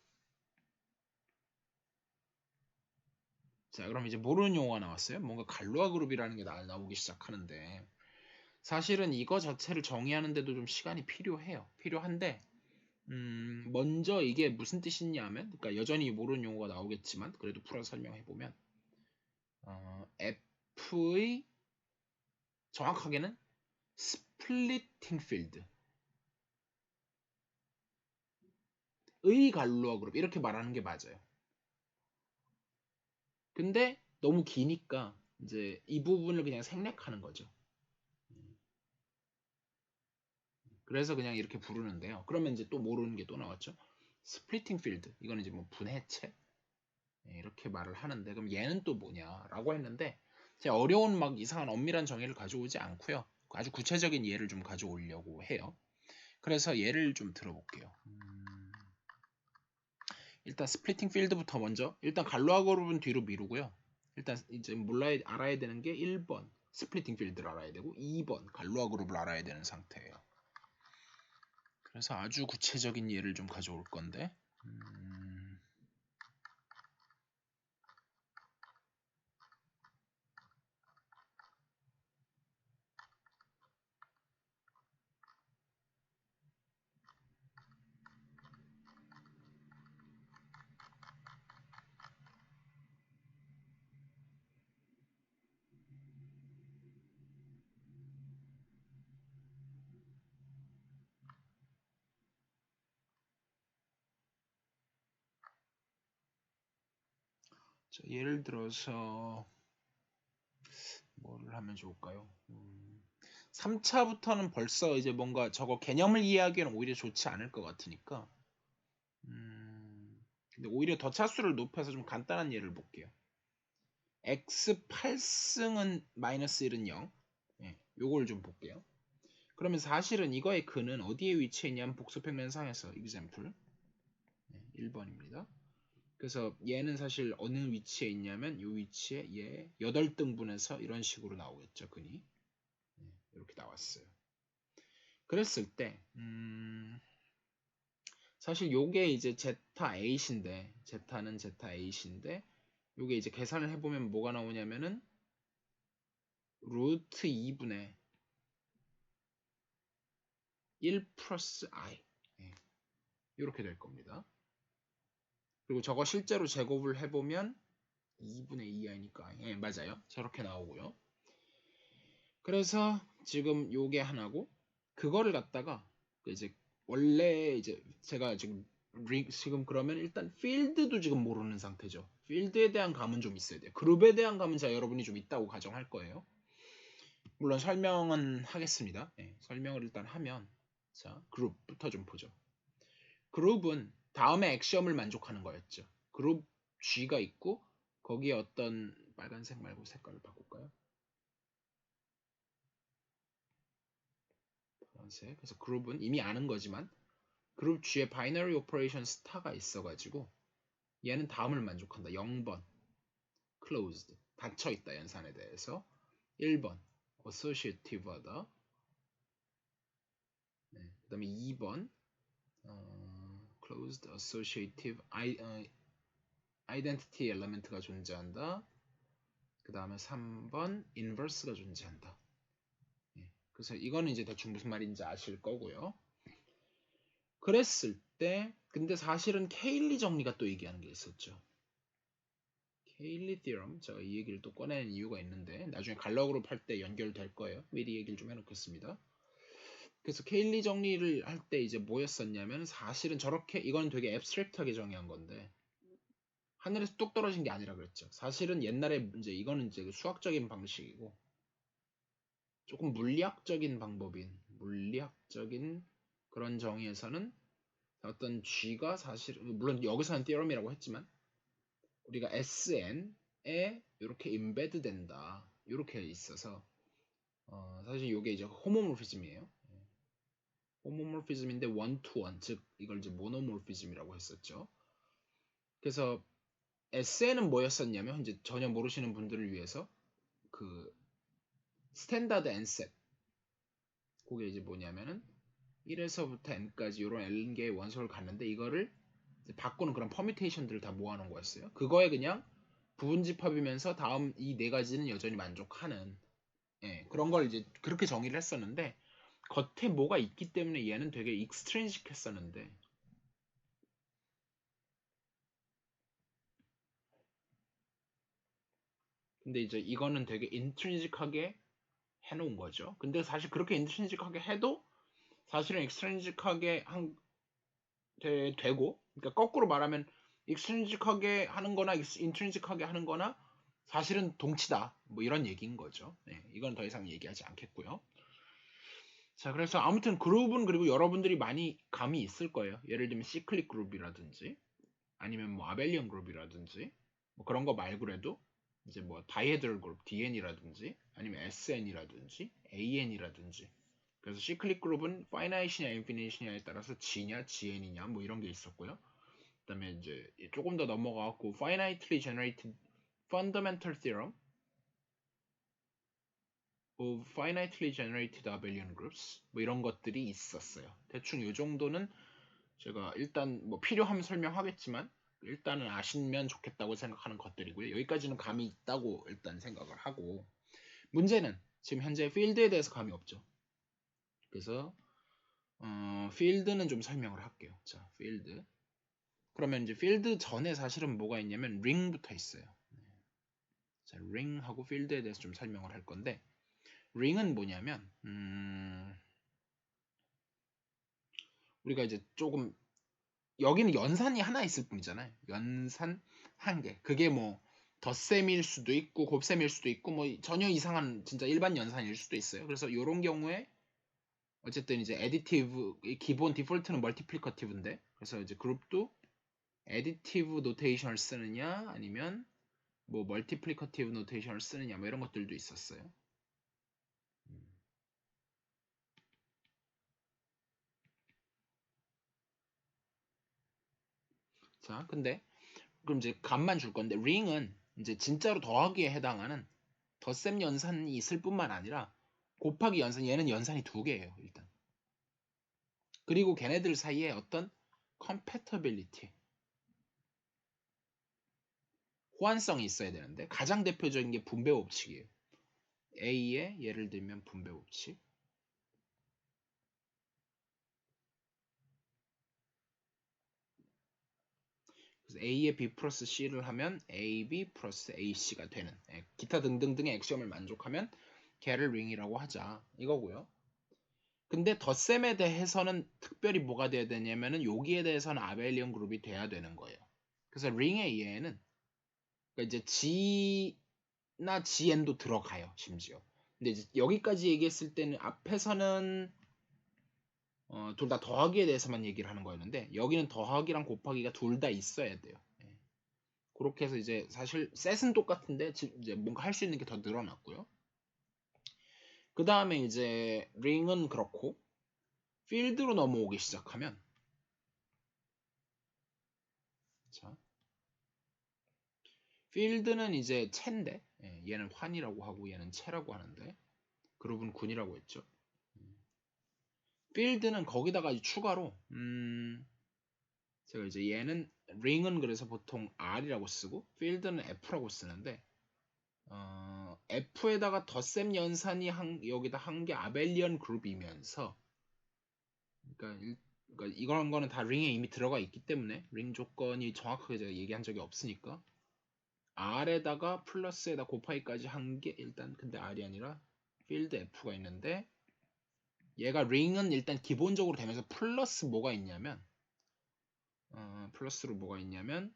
자 그럼 이제 모르는 용어가 나왔어요. 뭔가 갈로아 그룹이라는 게 나오기 시작하는데 사실은 이거 자체를 정의하는데도 좀 시간이 필요해요. 필요한데 먼저 이게 무슨 뜻이냐면, 그러니까 여전히 모르는 용어가 나오겠지만 그래도 풀어서 설명해 보면, F의 정확하게는 스플리팅 필드, 의 갈루아 그룹 이렇게 말하는 게 맞아요. 근데 너무 기니까 이제 이 부분을 그냥 생략하는 거죠. 그래서 그냥 이렇게 부르는데요. 그러면 이제 또 모르는 게 또 나왔죠. 스플리팅 필드, 이거는 이제 뭐 분해체, 이렇게 말을 하는데, 그럼 얘는 또 뭐냐라고 했는데, 제가 어려운 막 이상한 엄밀한 정의를 가져오지 않고요. 아주 구체적인 예를 좀 가져오려고 해요. 그래서 예를 좀 들어볼게요. 일단 스플리팅 필드부터 먼저, 일단 갈로아 그룹은 뒤로 미루고요. 일단 이제 알아야 되는 게 1번 스플리팅 필드를 알아야 되고, 2번 갈로아 그룹을 알아야 되는 상태예요. 그래서 아주 구체적인 예를 좀 가져올 건데, 자, 예를 들어서 뭐를 하면 좋을까요? 3차부터는 벌써 이제 뭔가 저거 개념을 이해하기에는 오히려 좋지 않을 것 같으니까, 근데 오히려 더 차수를 높여서 좀 간단한 예를 볼게요. x 8승은 마이너스 1은 0. 요걸 좀 볼게요. 그러면 사실은 이거의 근은 어디에 위치해 있냐면 복수평면상에서 example 1번입니다. 그래서 얘는 사실 어느 위치에 있냐면 이 위치에 얘 8등분해서 이런 식으로 나오겠죠. 근이 이렇게 나왔어요. 그랬을 때 사실 요게 이제 제타 8인데, 제타는 제타 8인데, 요게 이제 계산을 해보면 뭐가 나오냐면은 루트 2분의 1 플러스 i, 이렇게 될 겁니다. 그리고 저거 실제로 제곱을 해보면 2분의 2i니까 맞아요. 저렇게 나오고요. 그래서 지금 요게 하나고, 그거를 갖다가 이제 원래 이제 제가 지금 그러면 일단 필드도 지금 모르는 상태죠. 필드에 대한 감은 좀 있어야 돼요. 그룹에 대한 감은 자 여러분이 좀 있다고 가정할 거예요. 물론 설명은 하겠습니다. 설명을 일단 하면, 자 그룹부터 좀 보죠. 그룹은 다음에 액시엄을 만족하는 거였죠. 그룹 G가 있고 거기에 어떤, 빨간색 말고 색깔을 바꿀까요? 파란색. 그래서 그룹은 이미 아는 거지만 그룹 G에 바이너리 오퍼레이션 스타가 있어가지고 얘는 다음을 만족한다. 0번 closed, 닫혀있다 연산에 대해서. 1번 associative하다. 그 다음에 2번 closed associative identity element가 존재한다. 그 다음에 3번 inverse가 존재한다. 그래서 이거는 이제 대충 무슨 말인지 아실 거고요. 그랬을 때 근데 사실은 케일리 정리가 또 얘기하는 게 있었죠. 케일리 theorem, 제가 이 얘기를 또 꺼내는 이유가 있는데 나중에 갈락으로 할 때 연결될 거예요. 미리 얘기를 좀 해놓겠습니다. 그래서 케일리 정리를 할 때 이제 뭐였었냐면, 사실은 저렇게, 이건 되게 앱스트랙트하게 정의한 건데 하늘에서 뚝 떨어진 게 아니라 그랬죠. 사실은 옛날에 이제 이거는 이제 수학적인 방식이고 조금 물리학적인 방법인, 물리학적인 그런 정의에서는 어떤 G가 사실, 물론 여기서는 theorem이라고 했지만 우리가 SN에 이렇게 임베드 된다, 이렇게 있어서 사실 이게 이제 호모모피즘이에요. 호모모피즘인데 원투원, 즉 이걸 이제 모노모피즘이라고 했었죠. 그래서 SN은 뭐였었냐면, 이제 전혀 모르시는 분들을 위해서 그 스탠다드 N셋, 그게 이제 뭐냐면은 1에서부터 n까지 이런 n개의 원소를 갖는데 이거를 바꾸는 그런 퍼뮤테이션들을 다 모아놓은 거였어요. 그거에 그냥 부분집합이면서 다음 이 네 가지는 여전히 만족하는, 그런 걸 이제 그렇게 정의를 했었는데, 겉에 뭐가 있기 때문에 얘는 되게 익스트린식 했었는데 근데 이제 이거는 되게 인트린직하게 해놓은 거죠. 근데 사실 그렇게 인트린직하게 해도 사실은 익스트린직하게 되고, 그러니까 거꾸로 말하면 익스트린직하게 하는 거나 인트린직하게 하는 거나 사실은 동치다. 뭐 이런 얘기인 거죠. 네, 이건 더 이상 얘기하지 않겠고요. 자, 그래서 아무튼 그룹은 그리고 여러분들이 많이 감이 있을 거예요. 예를 들면 시클릭 그룹이라든지 아니면 뭐 아벨리언 그룹이라든지 뭐 그런 거 말고라도 이제 뭐 다이헤드럴 그룹 DN이라든지 아니면 SN이라든지 AN이라든지 그래서 시클릭 그룹은 파이나이트냐 인피니트냐에 따라서 G냐 GN이냐 뭐 이런 게 있었고요. 그다음에 이제 조금 더 넘어가고 finitely generated fundamental theorem of finitely generated abelian groups 뭐 이런 것들이 있었어요. 대충 이 정도는 제가 일단 뭐 필요하면 설명하겠지만 일단은 아시면 좋겠다고 생각하는 것들이고요. 여기까지는 감이 있다고 일단 생각을 하고 문제는 지금 현재 필드에 대해서 감이 없죠. 그래서 필드는 좀 설명을 할게요. 자, 필드. 그러면 이제 필드 전에 사실은 뭐가 있냐면 링부터 있어요. 자, 링하고 필드에 대해서 좀 설명을 할 건데 링은 뭐냐면 우리가 이제 조금 여기는 연산이 하나 있을 뿐이잖아요. 연산 한 개. 그게 뭐 덧셈일 수도 있고 곱셈일 수도 있고 뭐 전혀 이상한 진짜 일반 연산일 수도 있어요. 그래서 이런 경우에 어쨌든 이제 애디티브 기본 디폴트는 멀티플리커티브인데 그래서 이제 그룹도 애디티브 노테이션을 쓰느냐 아니면 뭐 멀티플리커티브 노테이션을 쓰느냐 뭐 이런 것들도 있었어요. 자, 근데 그럼 이제 값만 줄 건데 링은 이제 진짜로 더하기에 해당하는 덧셈 연산이 있을 뿐만 아니라 곱하기 연산 얘는 연산이 두 개예요 일단. 그리고 걔네들 사이에 어떤 compatibility 호환성이 있어야 되는데 가장 대표적인 게 분배 법칙이에요. A의 예를 들면 분배 법칙. 그래서 A에 B 플러스 C를 하면 AB 플러스 AC가 되는 기타 등등등의 액시엄을 만족하면 걔를 링이라고 하자 이거고요. 근데 덧셈에 대해서는 특별히 뭐가 돼야 되냐면은 여기에 대해서는 아벨리언 그룹이 돼야 되는 거예요. 그래서 링의 이해는 그러니까 이제 G나 GN도 들어가요 심지어. 근데 이제 여기까지 얘기했을 때는 앞에서는 둘 다 더하기에 대해서만 얘기를 하는 거였는데 여기는 더하기랑 곱하기가 둘 다 있어야 돼요. 그렇게 해서 이제 사실 셋은 똑같은데 이제 뭔가 할 수 있는 게 더 늘어났고요. 그 다음에 이제 링은 그렇고 필드로 넘어오기 시작하면 자 필드는 이제 채인데 얘는 환이라고 하고 얘는 채라고 하는데 그룹은 군이라고 했죠. 필드는 거기다가 추가로 제가 이제 얘는 링은 그래서 보통 R이라고 쓰고 필드는 F라고 쓰는데 F에다가 덧셈 연산이 여기다 한 게 아벨리언 그룹이면서 그러니까 이런 거는 다 링에 이미 들어가 있기 때문에 링 조건이 정확하게 제가 얘기한 적이 없으니까 R에다가 플러스에다 곱하기까지 한 게 일단 근데 R이 아니라 필드 F가 있는데 얘가 링은 일단 기본적으로 되면서 플러스 뭐가 있냐면 플러스로 뭐가 있냐면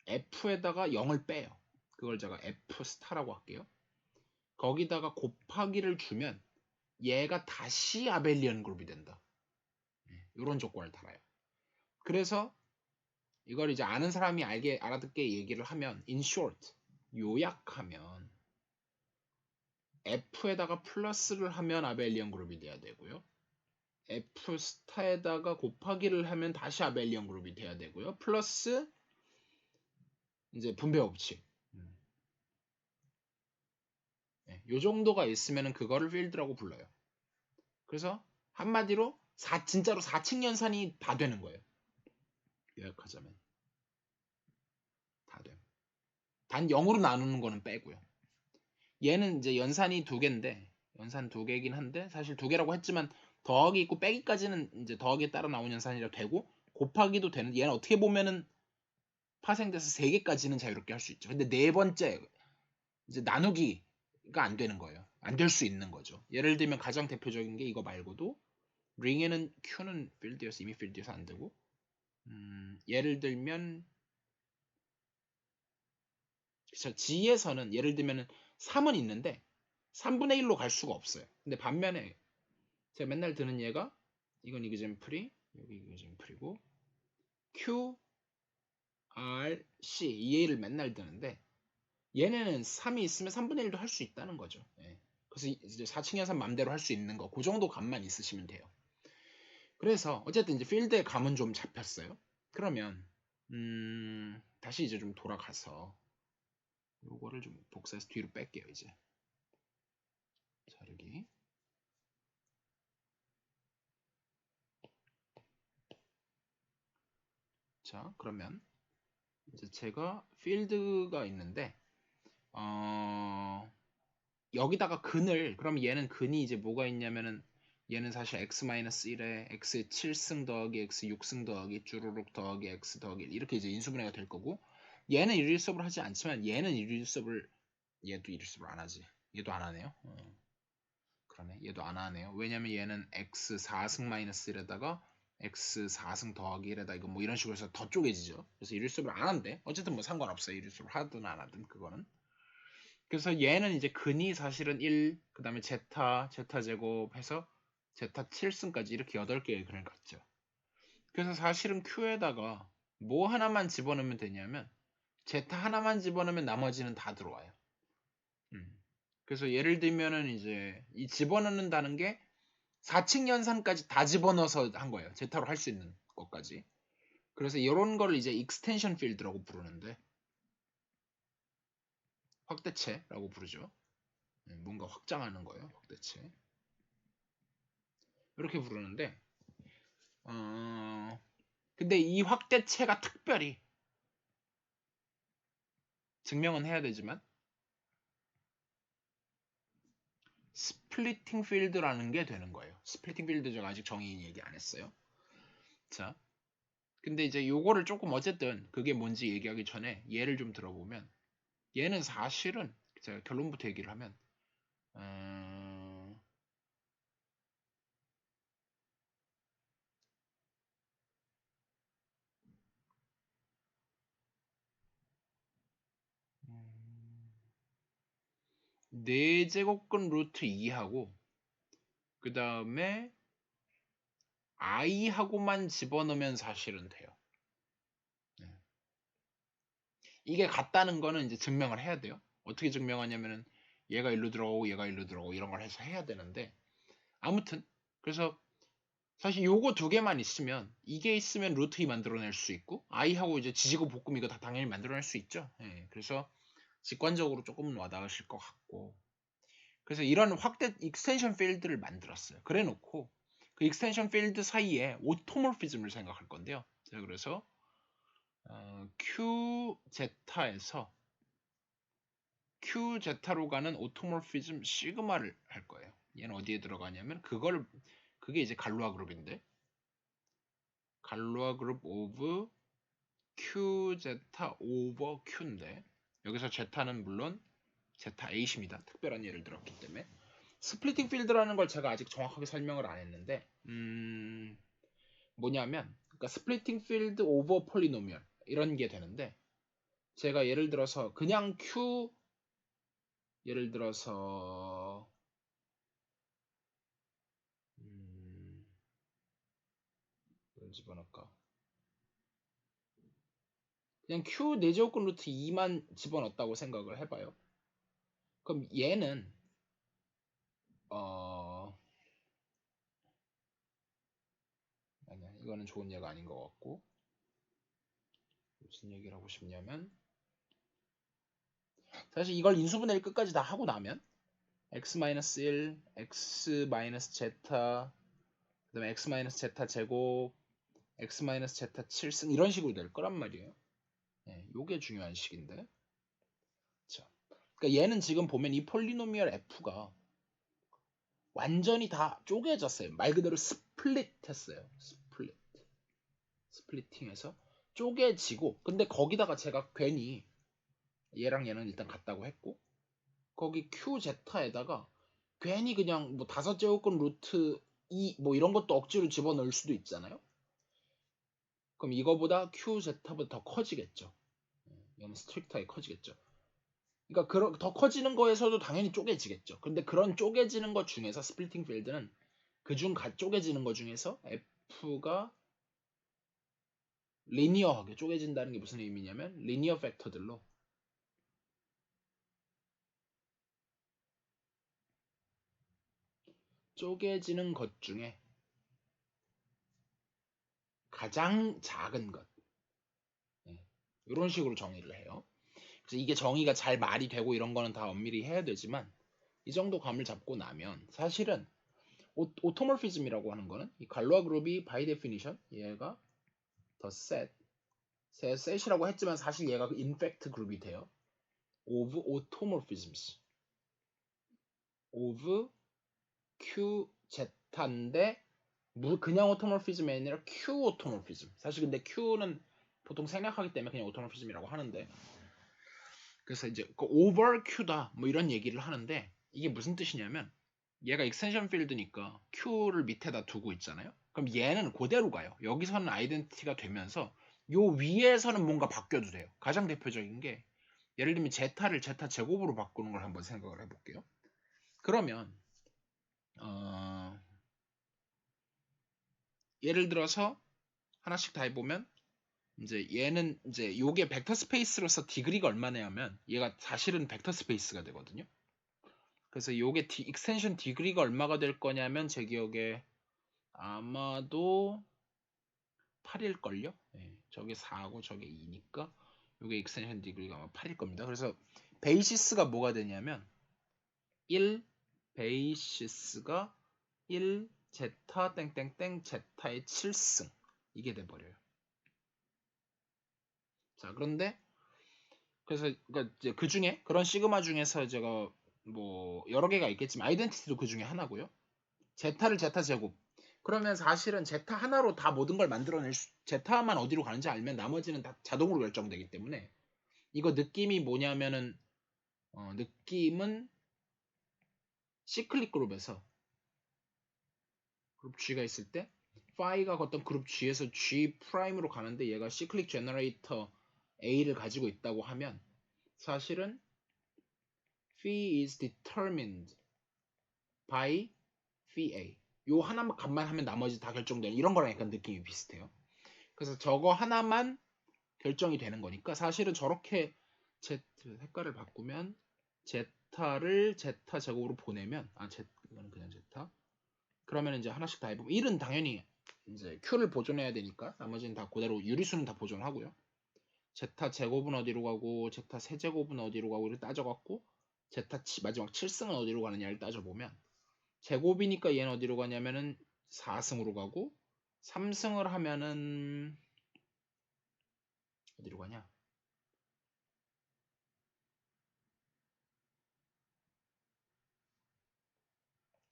F에다가 0을 빼요. 그걸 제가 F 스타라고 할게요. 거기다가 곱하기를 주면 얘가 다시 아벨리언 그룹이 된다. 이런 조건을 달아요. 그래서 이걸 이제 아는 사람이 알아듣게 얘기를 하면 in short 요약하면 F에다가 플러스를 하면 아벨리언 그룹이 돼야 되고요. F 스타에다가 곱하기를 하면 다시 아벨리언 그룹이 돼야 되고요. 플러스 이제 분배 법칙. 요 정도가 있으면 그거를 필드라고 불러요. 그래서 한마디로 진짜로 4층 연산이 다 되는 거예요. 요약하자면 다 돼. 단 0으로 나누는 거는 빼고요. 얘는 이제 연산이 두 개인데 연산 두 개이긴 한데 사실 두 개라고 했지만 더하기 있고 빼기까지는 이제 더하기에 따라 나온 연산이라 되고 곱하기도 되는 얘는 어떻게 보면은 파생돼서 세 개까지는 자유롭게 할 수 있죠. 근데 네 번째 이제 나누기가 안 되는 거예요. 안 될 수 있는 거죠. 예를 들면 가장 대표적인 게 이거 말고도 ring에는 Q는 필드여서 이미 필드여서 안 되고 예를 들면 G에서는 예를 들면 3은 있는데 3분의 1로 갈 수가 없어요. 근데 반면에 제가 맨날 드는 얘가 이건 이그젠플이 여기 이그젠플이고 Q, R, C 이 A를 맨날 드는데 얘네는 3이 있으면 3분의 1도 할 수 있다는 거죠. 예. 그래서 이제 4층 연산 맘대로 할 수 있는 거 그 정도 감만 있으시면 돼요. 그래서 어쨌든 이제 필드의 감은 좀 잡혔어요. 그러면 다시 이제 좀 돌아가서 요거를 좀 복사해서 뒤로 뺄게요. 이제 자르기. 자, 그러면 이제 제가 필드가 있는데 여기다가 근을 그럼 얘는 근이 이제 뭐가 있냐면은 얘는 사실 x-1에 x의 7승 더하기 x 6승 더하기 쭈루룩 더하기 x 더하기 이렇게 이제 인수분해가 될 거고 얘는 일일수업을 하지 않지만 얘는 일일수업을 얘도 일일수업을 안 하지. 얘도 안 하네요. 그러네. 얘도 안 하네요. 왜냐면 얘는 x 4승 마이너스 1에다가 x 4승 더하기 1에다 이거 뭐 이런 식으로 해서 더 쪼개지죠. 그래서 일일수업을 안 한대. 어쨌든 뭐 상관없어요. 일일수업을 하든 안 하든 그거는. 그래서 얘는 이제 근이 사실은 1, 그 다음에 제타 제곱 해서 제타 7승까지 이렇게 8개의 근을 갖죠. 그래서 사실은 Q에다가 뭐 하나만 집어넣으면 되냐면 제타 하나만 집어넣으면 나머지는 다 들어와요. 그래서 예를 들면은 이제 이 집어넣는다는 게 4층 연산까지 다 집어넣어서 한 거예요. 제타로 할 수 있는 것까지. 그래서 이런 거를 이제 익스텐션 필드라고 부르는데 확대체라고 부르죠. 뭔가 확장하는 거예요. 확대체. 이렇게 부르는데 근데 이 확대체가 특별히 증명은 해야 되지만 스플리팅 필드라는 게 되는 거예요. 스플리팅 필드 제가 아직 정의 얘기 안 했어요. 자, 근데 이제 요거를 조금 어쨌든 그게 뭔지 얘기하기 전에 예를 좀 들어보면 얘는 사실은 제가 결론부터 얘기를 하면 네 제곱근 루트 2하고 그 다음에 i하고만 집어넣으면 사실은 돼요. 네. 이게 같다는 거는 이제 증명을 해야 돼요. 어떻게 증명하냐면은 얘가 일로 들어가고 얘가 일로 들어가고 이런 걸 해서 해야 되는데 아무튼 그래서 사실 요거 두 개만 있으면 이게 있으면 루트 2 만들어낼 수 있고 i하고 이제 지지고 볶음 이거 다 당연히 만들어낼 수 있죠. 예, 그래서 직관적으로 조금 와닿으실 것 같고 그래서 이런 확대 익스텐션 필드를 만들었어요. 그래 놓고 그 익스텐션 필드 사이에 오토모피즘을 생각할 건데요. 자, 그래서 QZ에서 QZ로 가는 오토모피즘 시그마를 할 거예요. 얘는 어디에 들어가냐면 그게 이제 갈루아 그룹인데 갈루아 그룹 오브 QZ 오버 Q인데 여기서 Z는 물론 Z8입니다. 특별한 예를 들었기 때문에 스플리팅 필드라는 걸 제가 아직 정확하게 설명을 안 했는데 뭐냐면 그러니까 스플리팅 필드 오버 폴리노미얼 이런 게 되는데 제가 예를 들어서 그냥 Q 예를 들어서 뭘 집어넣을까 그냥 Q 4제곱근 루트 2만 집어넣었다고 생각을 해봐요. 그럼 얘는 아니야 이거는 좋은 예가 아닌 것 같고 무슨 얘기를 하고 싶냐면 사실 이걸 인수분해를 끝까지 다 하고 나면 x-1, x-z 그 다음에 x-z 제곱 x-z 7승 이런 식으로 될 거란 말이에요. 네, 요게 중요한 식인데 자, 그러니까 얘는 지금 보면 이 폴리노미얼 f가 완전히 다 쪼개졌어요. 말 그대로 스플릿 했어요. 스플리팅해서 쪼개지고 근데 거기다가 제가 괜히 얘랑 얘는 일단 같다고 했고 거기 QZ에다가 괜히 그냥 뭐 5제곱근 루트 2 뭐 이런 것도 억지로 집어넣을 수도 있잖아요. 그럼 이거보다 QZ보다 더 커지겠죠. 이건 스트릭트하게 커지겠죠. 그러니까 더 커지는 거에서도 당연히 쪼개지겠죠. 근데 그런 쪼개지는 것 중에서 스플리팅 필드는 그중 쪼개지는 것 중에서 F가 리니어하게 쪼개진다는 게 무슨 의미냐면 리니어 팩터들로 쪼개지는 것 중에 가장 작은 것 이런 식으로 정의를 해요. 그래서 이게 정의가 잘 말이 되고 이런 거는 다 엄밀히 해야 되지만 이 정도 감을 잡고 나면 사실은 오토모피즘이라고 하는 거는 이 갈로아 그룹이 by definition 얘가 더 셋이라고 했지만 사실 얘가 인팩트 그룹이 돼요. of automorphisms of QZ인데 그냥 오토모피즘이 아니라 Q 오토모피즘. 사실 근데 Q는 보통 생략하기 때문에 그냥 오토모피즘이라고 하는데 그래서 이제 그 over Q다 뭐 이런 얘기를 하는데 이게 무슨 뜻이냐면 얘가 익스텐션 필드니까 Q를 밑에다 두고 있잖아요. 그럼 얘는 그대로 가요. 여기서는 아이덴티티가 되면서 요 위에서는 뭔가 바뀌어도 돼요. 가장 대표적인 게 예를 들면 제타를 제타 제곱으로 바꾸는 걸 한번 생각을 해볼게요. 그러면 예를 들어서 하나씩 다 해보면 이제 얘는 이제 요게 벡터 스페이스로서 디그리가 얼마냐면 얘가 사실은 벡터 스페이스가 되거든요. 그래서 요게 익스텐션 디그리가 얼마가 될 거냐면 제 기억에 아마도 8일걸요? 네, 저게 4고 저게 2니까 요게 익스텐션 디그리가 아마 8일 겁니다. 그래서 베이시스가 뭐가 되냐면 1 베이시스가 1 제타 땡땡땡 제타의 7승 이게 돼버려요. 자 그런데 그래서 그러니까 이제 그 중에 그런 시그마 중에서 제가 뭐 여러 개가 있겠지만 아이덴티티도 그 중에 하나고요. 제타를 제타 제곱. 그러면 사실은 제타 하나로 다 모든 걸 만들어낼 제타만 어디로 가는지 알면 나머지는 다 자동으로 결정되기 때문에 이거 느낌이 뭐냐면은 느낌은 시클릭 그룹에서 그룹 G가 있을 때 파이가 어떤 그룹 G에서 G 프라임으로 가는데 얘가 시클릭 제너레이터 A를 가지고 있다고 하면 사실은 phi is determined by phi A. 요 하나만 값만 하면 나머지 다 결정되는 이런 거랑 약간 느낌이 비슷해요. 그래서 저거 하나만 결정이 되는 거니까 사실은 저렇게 Z 색깔을 바꾸면 제타를 제타 제곱으로 보내면 이거는 그냥 제타 그러면 이제 하나씩 다 해보면 1은 당연히 이제 Q를 보존해야 되니까 나머지는 다 그대로 유리수는 다 보존하고요. 제타 제곱은 어디로 가고 제타 세제곱은 어디로 가고 이렇게 따져갖고 제타 마지막 7승은 어디로 가느냐를 따져보면 제곱이니까 얘는 어디로 가냐면은 4승으로 가고 3승을 하면은 어디로 가냐?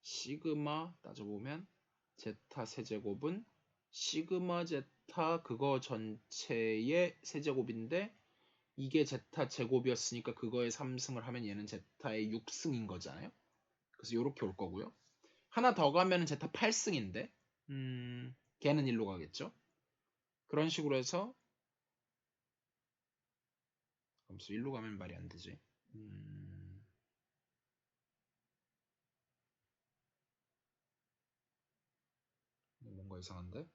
시그마 따져보면 제타 세제곱은 시그마 제타 그거 전체의 세제곱인데 이게 제타 제곱이었으니까 그거의 3승을 하면 얘는 제타의 6승인 거잖아요. 그래서 이렇게 올 거고요. 하나 더 가면 제타 8승인데 걔는 일로 가겠죠. 그런 식으로 해서 그래서 일로 가면 말이 안 되지. 뭔가 이상한데?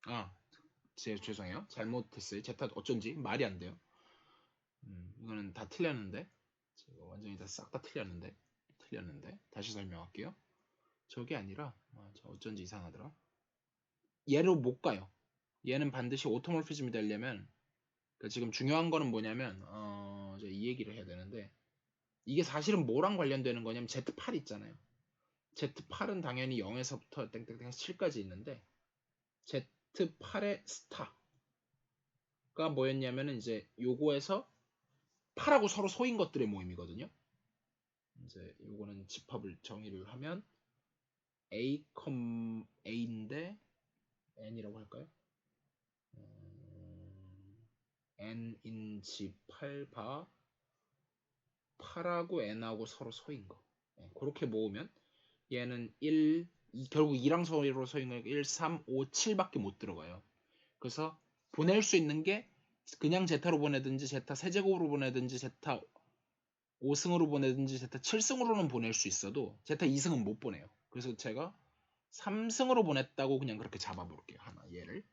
아, 죄송해요. 잘못했어요. 제타 어쩐지 말이 안 돼요. 이거는 다 틀렸는데. 제가 완전히 다 싹 다 틀렸는데. 다시 설명할게요. 저게 아니라 어쩐지 이상하더라. 얘로 못 가요. 얘는 반드시 오토몰피즘이 되려면 그러니까 지금 중요한 거는 뭐냐면 이제 이 얘기를 해야 되는데 이게 사실은 뭐랑 관련되는 거냐면 Z8 있잖아요. Z8은 당연히 0에서부터 땡땡땡 7까지 있는데 Z8의 스타가 뭐였냐면은 이제 요거에서 8하고 서로 소인 것들의 모임이거든요. 이제 요거는 집합을 정의를 하면 A, A인데 N이라고 할까요? n인지 8바 8하고 n하고 서로 서인 거. 네, 그렇게 모으면 얘는 1, 결국 2랑 서로 서인 거니까 1, 3, 5, 7밖에 못 들어가요. 그래서 보낼 수 있는 게 그냥 제타로 보내든지 제타 세제곱으로 보내든지 제타 5승으로 보내든지 제타 7승으로는 보낼 수 있어도 제타 2승은 못 보내요. 그래서 제가 3승으로 보냈다고 그냥 그렇게 잡아볼게요. 하나 얘를.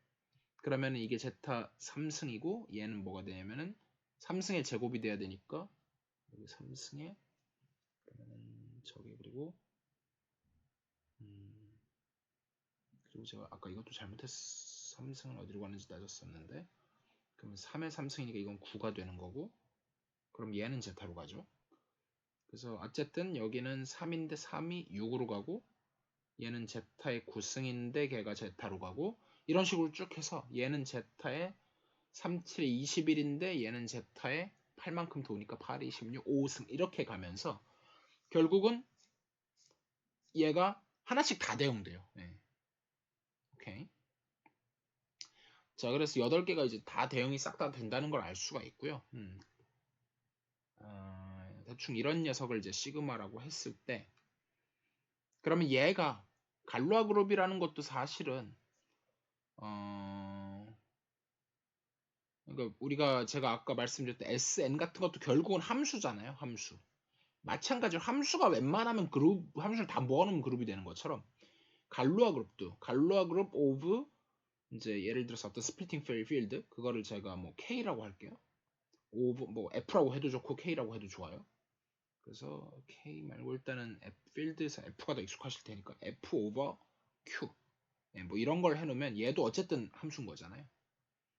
그러면 이게 제타 3승이고 얘는 뭐가 되냐면은 3승의 제곱이 돼야 되니까 여기 3승에 그러면은 저기 그리고 그리고 제가 아까 이것도 잘못했어. 3승을 어디로 가는지 따졌었는데 그러면 3의 3승이니까 이건 9가 되는 거고 그럼 얘는 제타로 가죠. 그래서 어쨌든 여기는 3인데 3이 6으로 가고 얘는 제타의 9승인데 걔가 제타로 가고 이런 식으로 쭉 해서 얘는 제타의 3, 7, 21인데 얘는 제타의 8만큼 도니까 8, 26, 5승 이렇게 가면서 결국은 얘가 하나씩 다 대응돼요. 네. 오케이. 자, 그래서 8개가 이제 다 대응이 싹 다 된다는 걸 알 수가 있고요. 대충 이런 녀석을 이제 시그마라고 했을 때 그러면 얘가 갈루아 그룹이라는 것도 사실은 그러니까 우리가 제가 아까 말씀드렸던 SN 같은 것도 결국은 함수잖아요. 함수. 마찬가지로 함수가 웬만하면 그룹 함수를 다 모아놓으면 그룹이 되는 것처럼 갈루아 그룹도 갈루아 그룹 오브 이제 예를 들어서 어떤 스플리팅 필드 그거를 제가 뭐 K라고 할게요. 오브 뭐 F라고 해도 좋고 K라고 해도 좋아요. 그래서 K 말고 일단은 필드에서 F가 더 익숙하실 테니까 F 오버 Q 뭐 이런 걸 해놓으면 얘도 어쨌든 함수인 거잖아요.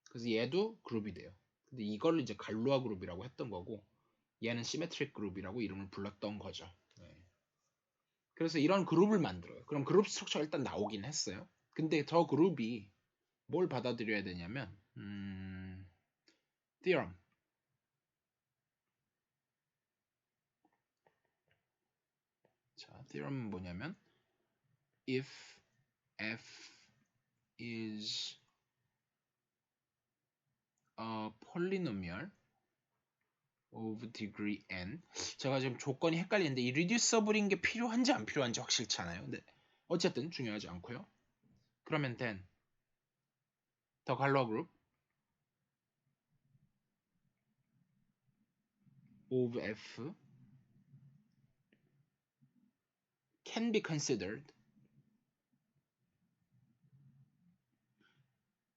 그래서 얘도 그룹이 돼요. 근데 이걸 이제 갈루아 그룹이라고 했던 거고 얘는 시메트릭 그룹이라고 이름을 불렀던 거죠. 네. 그래서 이런 그룹을 만들어요. 그럼 그룹 스트럭처가 일단 나오긴 했어요. 근데 저 그룹이 뭘 받아들여야 되냐면 theorem. 자, theorem은 뭐냐면 if f is a polynomial of degree n. 제가 지금 조건이 헷갈리는데 이 reducible인 게 필요한지 안 필요한지 확실치 않아요. 근데 어쨌든 중요하지 않고요. 그러면 then the Galois group of f can be considered.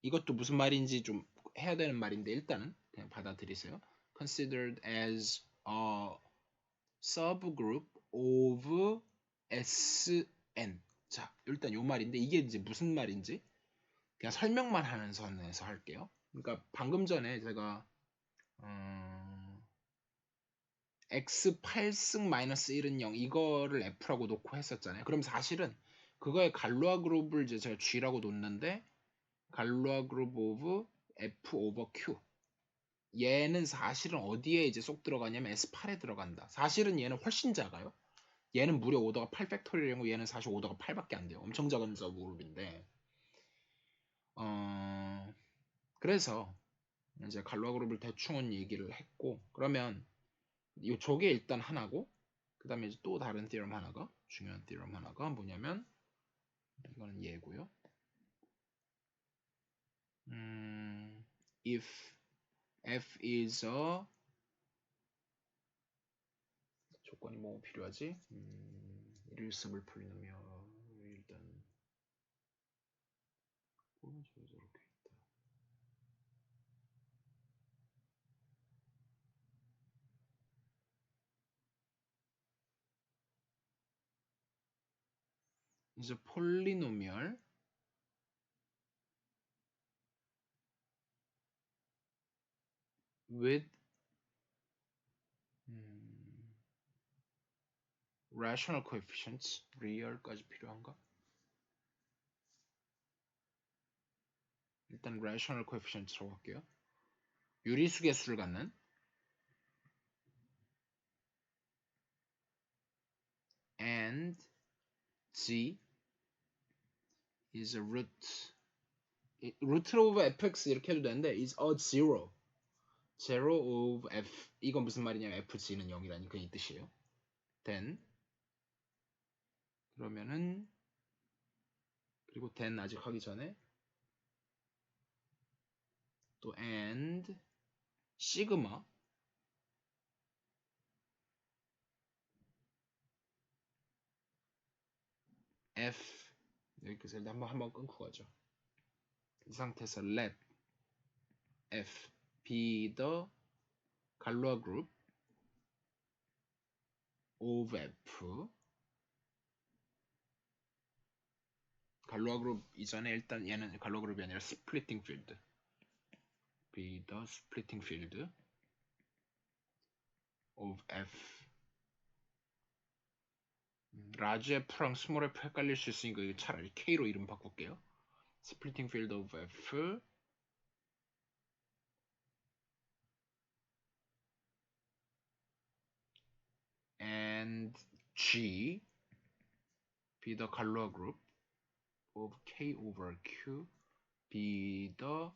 이것도 무슨 말인지 좀 해야 되는 말인데 일단은 그냥 받아들이세요. considered as a subgroup of Sn. 자, 일단 요 말인데 이게 이제 무슨 말인지 그냥 설명만 하는 선에서 할게요. 그러니까 방금 전에 제가 x 8승 마이너스 1은 0 이거를 f라고 놓고 했었잖아요. 그럼 사실은 그거의 갈루아 그룹을 이제 제가 g라고 놓는데 갈루아 그룹 오브 f 오버 q 얘는 사실은 어디에 이제 쏙 들어가냐면 S8에 들어간다. 사실은 얘는 훨씬 작아요. 얘는 무려 오더가 8 팩토리얼이고 얘는 사실 오더가 8밖에 안 돼요. 엄청 작은 서브그룹인데 그래서 이제 갈루아 그룹을 대충은 얘기를 했고 그러면 이 저게 일단 하나고 그 다음에 이제 또 다른 theorem 하나가 중요한 theorem 하나가 뭐냐면 이거는 얘고요. if f is a 조건이 뭐 필요하지? irreducible polynomial 일단 저렇게 있다. is a polynomial with rational coefficients real까지 필요한가? 일단 rational coefficient 들어갈게요. 유리수의 수를 갖는 and g is a root of fx 이렇게 해도 되는데 is a zero 0 of f 이건 무슨 말이냐면 fg는 0이라니 그 이 뜻이에요. then 그러면은 그리고 then 아직 하기 전에 또 and 시그마 f 여기까지 한번 끊고 가죠. 이 상태에서 let f be the 갈로아 그룹 of f 갈로아 그룹 이전에 일단 얘는 갈로아 그룹이 아니라 스플리팅 필드 be the splitting field of f 라지 f랑 스몰 f 헷갈릴 수 있으니까 이거 차라리 k로 이름 바꿀게요. splitting field of f and G be the Galois group of K over Q be the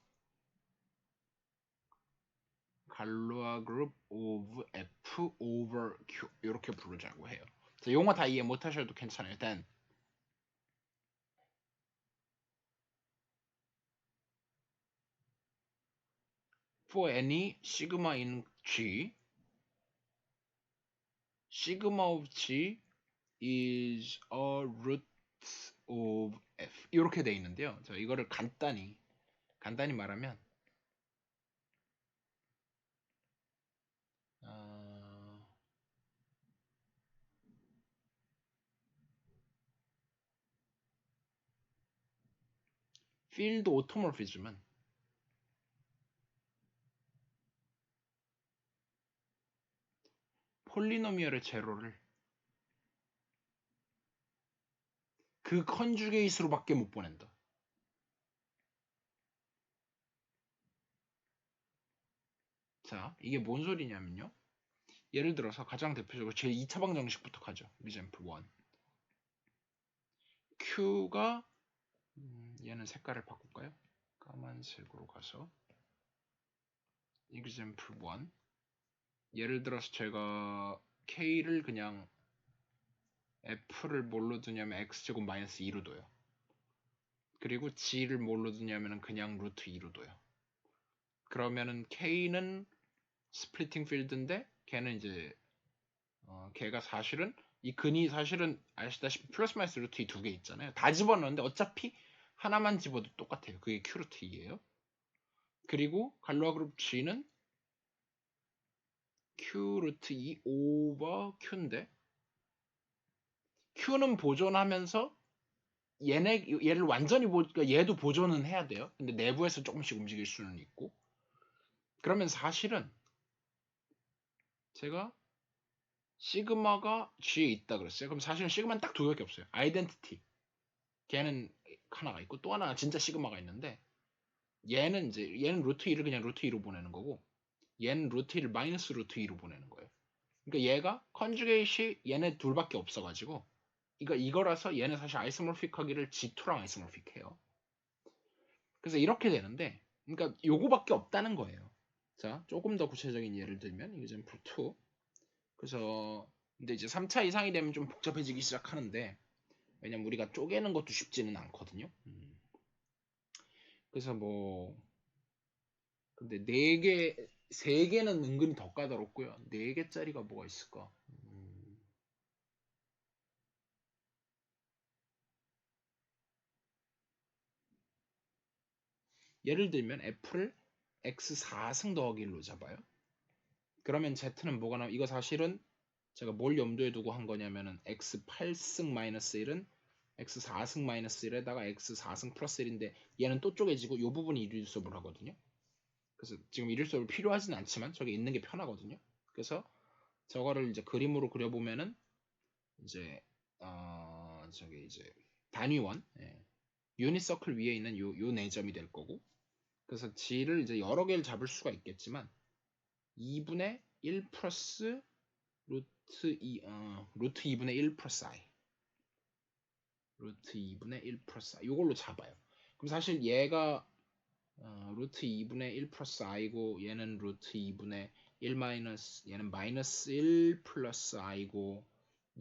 Galois group of F over Q 이렇게 부르자고 해요. 용어 다 이해 못하셔도 괜찮아요. 일단 for any sigma in G sigma of G is a root of F 이렇게 돼 있는데요. 자, 이거를 간단히 말하면 필드 오토모피즘은 폴리노미얼의 제로를 그 컨주게이트로밖에 못 보낸다. 자, 이게 뭔 소리냐면요. 예를 들어서 가장 대표적으로 제 2차 방정식부터 가죠. example 1. Q가 얘는 색깔을 바꿀까요? 까만색으로 가서 example 1. 예를 들어서 제가 K를 그냥 F를 뭘로 두냐면 X제곱 마이너스 2로 둬요. 그리고 G를 뭘로 두냐면 그냥 루트 2로 둬요. 그러면은 K는 스플리팅 필드인데 걔는 이제 걔가 사실은 이 근이 사실은 아시다시피 플러스 마이너스 루트 2 두 개 있잖아요. 다 집어넣는데 어차피 하나만 집어도 똑같아요. 그게 Q 루트 2예요. 그리고 갈로아 그룹 G는 Q 루트 2 오버 Q인데 Q는 보존하면서 얘를 완전히 그러니까 얘도 보존은 해야 돼요. 근데 내부에서 조금씩 움직일 수는 있고 그러면 사실은 제가 시그마가 G에 있다 그랬어요. 그럼 사실은 시그마는 딱 두 개밖에 없어요. 아이덴티티 걔는 하나가 있고 또 하나 진짜 시그마가 있는데 얘는 루트 2를 그냥 루트 2로 보내는 거고 얘는 루트 2를 마이너스 루트 2로 보내는 거예요. 그러니까 얘가 컨주게이시 얘네 둘밖에 없어가지고 이거라서 얘는 사실 아이소모픽하기를 G2랑 아이소모픽해요. 그래서 이렇게 되는데 그러니까 요거밖에 없다는 거예요. 자, 조금 더 구체적인 예를 들면 example 2. 그래서 근데 이제 3차 이상이 되면 좀 복잡해지기 시작하는데 왜냐면 우리가 쪼개는 것도 쉽지는 않거든요. 그래서 뭐 근데 4개, 3개는 은근히 더 까다롭고요. 4개짜리가 뭐가 있을까? 예를 들면 F를 X4승 더하기 1로 잡아요. 그러면 Z는 뭐가 나와? 이거 사실은 제가 뭘 염두에 두고 한 거냐면은 X8승 마이너스 1은 X4승 마이너스 1에다가 X4승 플러스 1인데 얘는 또 쪼개지고 이 부분이 이리듀서블 하거든요. 그래서 지금 이리듀서블 필요하진 않지만 저게 있는 게 편하거든요. 그래서 저거를 이제 그림으로 그려보면은 이제 저게 이제 단위원 유닛 서클 위에 있는 요 4점이 될 거고 그래서 G를 이제 여러 개를 잡을 수가 있겠지만 2분의 1 플러스 루트 2분의 1 플러스 I 루트 2분의 1 플러스 I 이걸로 잡아요. 그럼 사실 얘가 루트 2분의 1 플러스 i고 얘는 루트 2분의 1 마이너스 얘는 마이너스 1 플러스 i고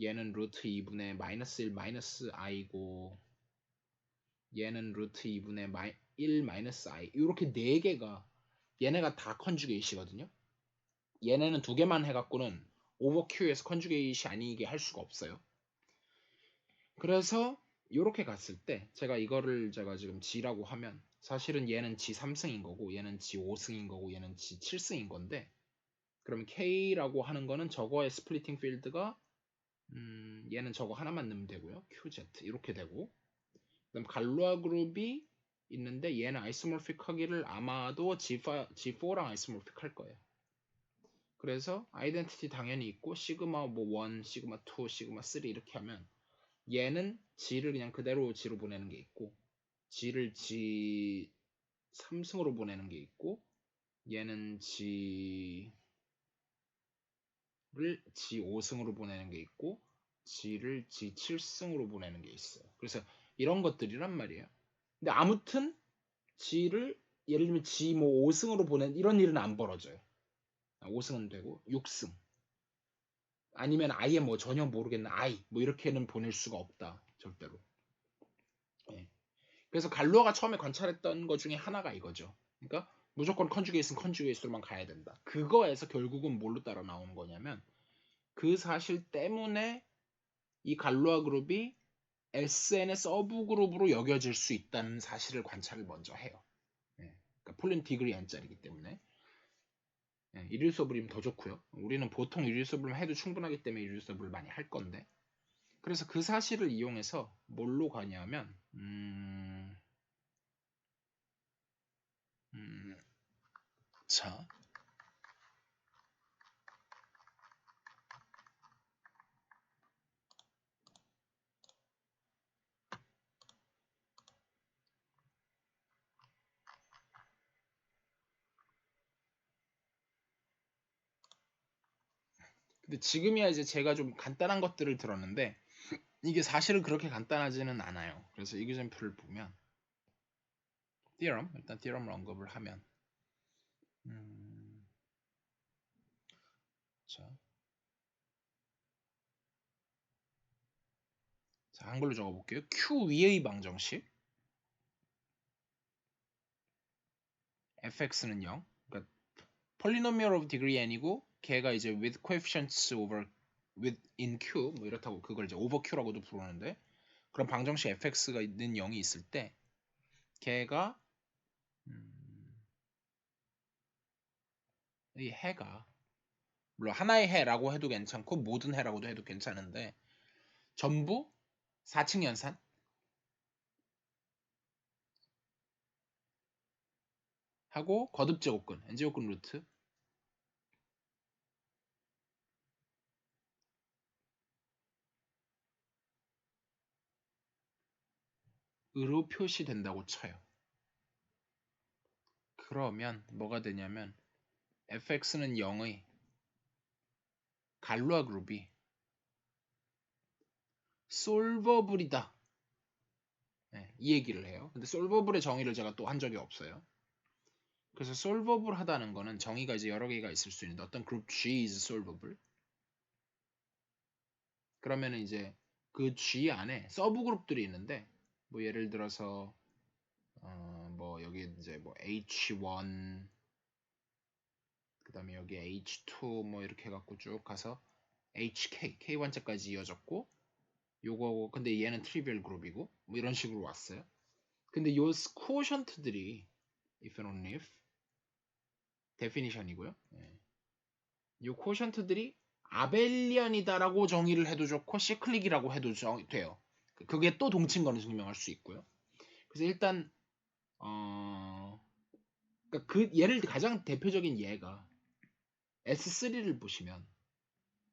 얘는 루트 2분의 마이너스 1 마이너스 i고 얘는 루트 2분의 1 마이너스 i 이렇게 네 개가 얘네가 다 컨주게이시거든요. 얘네는 두 개만 해갖고는 오버Q에서 컨주게이시 아니게 할 수가 없어요. 그래서 이렇게 갔을 때 제가 이거를 제가 지금 G라고 하면 사실은 얘는 G3승인 거고 얘는 G5승인 거고 얘는 G7승인 건데 그러면 K라고 하는 거는 저거의 스플리팅 필드가 얘는 저거 하나만 넣으면 되고요. QZ 이렇게 되고 그다음 갈루아 그룹이 있는데 얘는 아이소모픽 하기를 아마도 G4랑 아이소모픽 할 거예요. 그래서 아이덴티티 당연히 있고 시그마 뭐 1, 시그마 2, 시그마 3 이렇게 하면 얘는 G를 그냥 그대로 G로 보내는 게 있고 G를 G 3승으로 보내는 게 있고 얘는 G를 G 5승으로 보내는 게 있고 G를 G 7승으로 보내는 게 있어요. 그래서 이런 것들이란 말이에요. 근데 아무튼 G를 예를 들면 G 뭐 5승으로 보낸 이런 일은 안 벌어져요. 5승은 되고 6승 아니면 아예 뭐 전혀 모르겠는 I 뭐 이렇게는 보낼 수가 없다. 절대로. 네. 그래서 갈로아가 처음에 관찰했던 것 중에 하나가 이거죠. 그러니까 무조건 컨주게이스로만 가야 된다. 그거에서 결국은 뭘로 따라 나오는 거냐면 그 사실 때문에 이 갈로아 그룹이 SN의 서브 그룹으로 여겨질 수 있다는 사실을 관찰을 먼저 해요. 네. 그러니까 폴린 디그리 n짜리기 때문에 이릴서블이면 더 좋고요. 우리는 보통 이릴서블만 해도 충분하기 때문에 이릴서블을 많이 할 건데 그래서 그 사실을 이용해서 뭘로 가냐면 자 근데 지금이야 이제 제가 좀 간단한 것들을 들었는데 이게 사실은 그렇게 간단하지는 않아요. 그래서 이그젬플을 보면 일단 theorem을 언급을 하면 자, 자 한글로 적어볼게요. Q 위의 방정식 fx는 0 그러니까 polynomial of degree n이고 걔가 이제 with coefficients over with in Q 뭐 이렇다고 그걸 이제 over Q라고도 부르는데 그런 방정식 fx가 있는 0이 있을 때 걔가 이 해가 물론 하나의 해라고 해도 괜찮고 모든 해라고도 해도 괜찮은데 전부 4층 연산 하고 거듭 제곱근 n제곱근 루트 으로 표시된다고 쳐요. 그러면 뭐가 되냐면 fx는 0의 갈루아 그룹이 솔버블이다. 네, 이 얘기를 해요. 근데 솔버블의 정의를 제가 또 한 적이 없어요. 그래서 솔버블 하다는 거는 정의가 이제 여러 개가 있을 수 있는데 어떤 그룹 G is solvable. 그러면은 이제 그 G 안에 서브 그룹들이 있는데 뭐 예를 들어서 뭐 여기 이제 뭐 H1 그다음에 여기 H2 뭐 이렇게 해갖고 쭉 가서 HK K1자까지 이어졌고 요거 근데 얘는 트리비얼 그룹이고 뭐 이런 식으로 왔어요. 근데 요 코션트들이 if and only if 데피니션이고요. 요 코션트들이 아벨리안이다라고 정의를 해도 좋고 시클릭이라고 해도 돼요. 그게 또 동친권을 증명할 수 있고요. 그래서 일단 그러니까 그 예를 들어 가장 대표적인 예가 S3를 보시면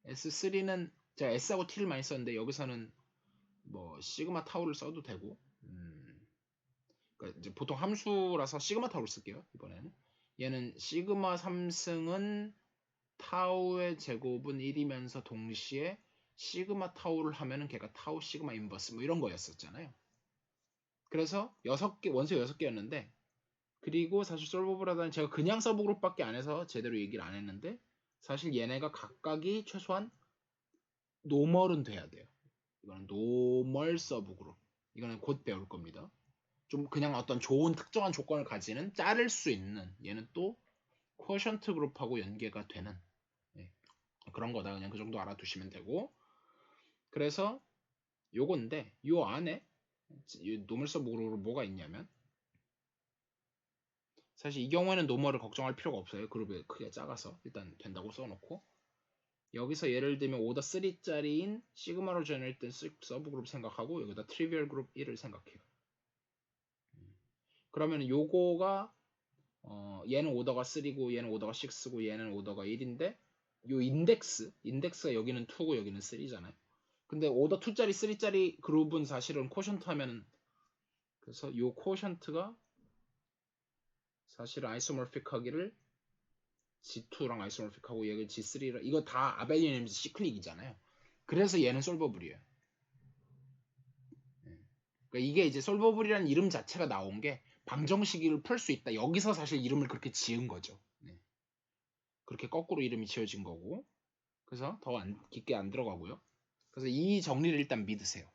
S3는 제가 S하고 T를 많이 썼는데 여기서는 뭐 시그마 타우를 써도 되고 그러니까 이제 보통 함수라서 시그마 타우를 쓸게요. 이번에는 얘는 시그마 3승은 타우의 제곱은 1이면서 동시에 시그마 타우를 하면은 걔가 타우 시그마 인버스 뭐 이런 거였었잖아요. 그래서 6개 원소 6개였는데 그리고 사실 솔버블하다는 제가 그냥 서브그룹밖에 안 해서 제대로 얘기를 안 했는데 사실 얘네가 각각이 최소한 노멀은 돼야 돼요. 이거는 노멀 서브그룹. 이거는 곧 배울 겁니다. 좀 그냥 어떤 좋은 특정한 조건을 가지는 자를 수 있는 얘는 또 쿼션트 그룹하고 연계가 되는 예, 그런 거다. 그냥 그 정도 알아두시면 되고 그래서 요건데 요 안에 노멀 서브그룹으로 뭐가 있냐면 사실 이 경우에는 노멀을 걱정할 필요가 없어요. 그룹이 크게 작아서 일단 된다고 써놓고 여기서 예를 들면 오더 3짜리인 시그마로 제너레이트된 서브그룹 생각하고 여기다 트리비얼 그룹 1을 생각해요. 그러면 요거가 얘는 오더가 3고 얘는 오더가 6고 얘는 오더가 1인데 요 인덱스가 여기는 2고 여기는 3잖아요. 근데 오더 2짜리 3짜리 그룹은 사실은 쿼션트 하면은 그래서 요 쿼션트가 사실 아이소모픽하기를 G2랑 아이소모픽하고 얘가 G3랑 이거 다 아벨리언이면서 시클릭이잖아요. 그래서 얘는 솔버블이에요. 그러니까 이게 이제 솔버블이라는 이름 자체가 나온 게 방정식을 풀 수 있다. 여기서 사실 이름을 그렇게 지은 거죠. 네. 그렇게 거꾸로 이름이 지어진 거고. 그래서 더 깊게 안 들어가고요. 그래서 이 정리를 일단 믿으세요.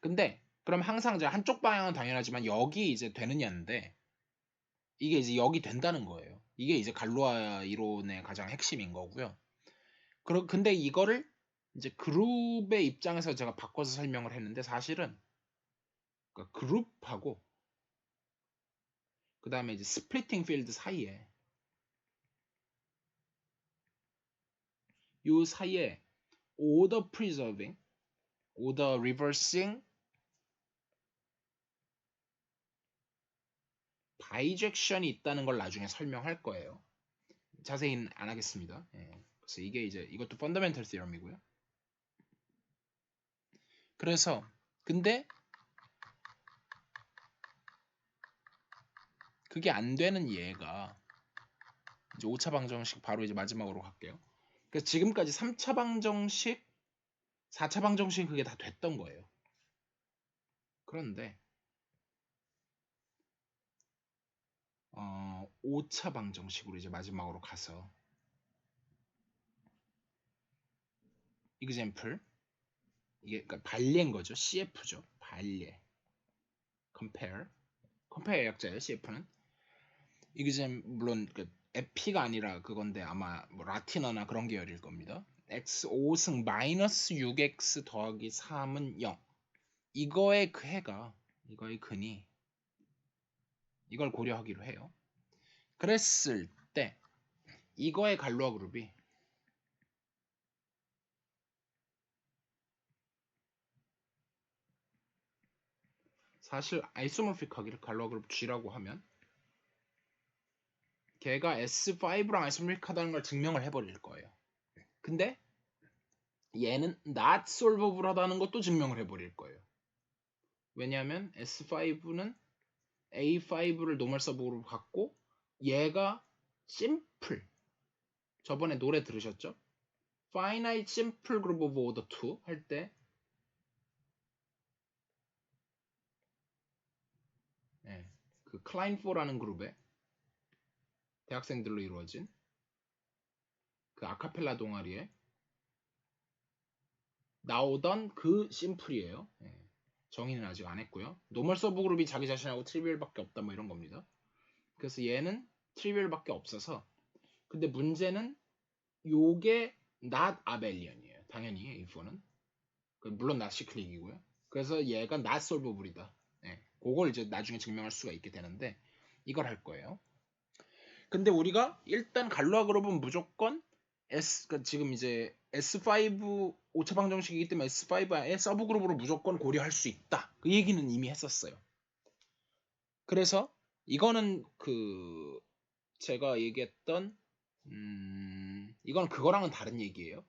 근데 그럼 항상 이제 한쪽 방향은 당연하지만 여기 이제 되느냐인데 이게 이제 여기 된다는 거예요. 이게 이제 갈로아 이론의 가장 핵심인 거고요. 근데 이거를 이제 그룹의 입장에서 제가 바꿔서 설명을 했는데 사실은 그러니까 그룹하고 그 다음에 이제 스플리팅 필드 사이에 요 사이에 order preserving, order reversing, bijection이 있다는 걸 나중에 설명할 거예요. 자세히는 안 하겠습니다. 예. 그래서 이게 이제 이것도 펀더멘털 theorem이고요. 그래서 근데 그게 안 되는 얘가 이제 5차 방정식 바로 이제 마지막으로 갈게요. 그래서 지금까지 3차 방정식, 4차 방정식 그게 다 됐던 거예요. 그런데 5차 방정식으로 이제 마지막으로 가서 example 이게 그러니까 발례인 거죠. CF죠. 발례. compare 약자예요. CF는. 이게 지금 물론 그 에피가 아니라 그건데 아마 뭐 라틴어나 그런 계열일 겁니다. x 5승 마이너스 6x 더하기 3은 0. 이거의 그 해가 이거의 근이 이걸 고려하기로 해요. 그랬을 때 이거의 갈로아 그룹이 사실 아이소모픽하기를 갈로아 그룹 G라고 하면 걔가 S5랑 아이소모픽하다는 걸 증명을 해버릴 거예요. 근데 얘는 not solvable하다는 것도 증명을 해버릴 거예요. 왜냐하면 S5는 A5를 노멀 서브그룹 갖고 얘가 simple 저번에 노래 들으셨죠? finite simple group of order 2 할 때 그 클라인4라는 그룹의 대학생들로 이루어진 그 아카펠라 동아리에 나오던 그 심플이에요. 정의는 아직 안 했고요. 노멀 서브그룹이 자기 자신하고 트리비얼밖에 없다 뭐 이런 겁니다. 그래서 얘는 트리비얼밖에 없어서 근데 문제는 요게 not abelian이에요. 당연히 A4는 물론 not 시클릭이고요. 그래서 얘가 not solvable이다. 그걸 이제 나중에 증명할 수가 있게 되는데 이걸 할 거예요. 근데 우리가 일단 갈로아 그룹은 무조건 그러니까 지금 이제 S5 5차 방정식이기 때문에 S5의 서브 그룹으로 무조건 고려할 수 있다. 그 얘기는 이미 했었어요. 그래서 이거는 그 제가 얘기했던 이건 그거랑은 다른 얘기예요.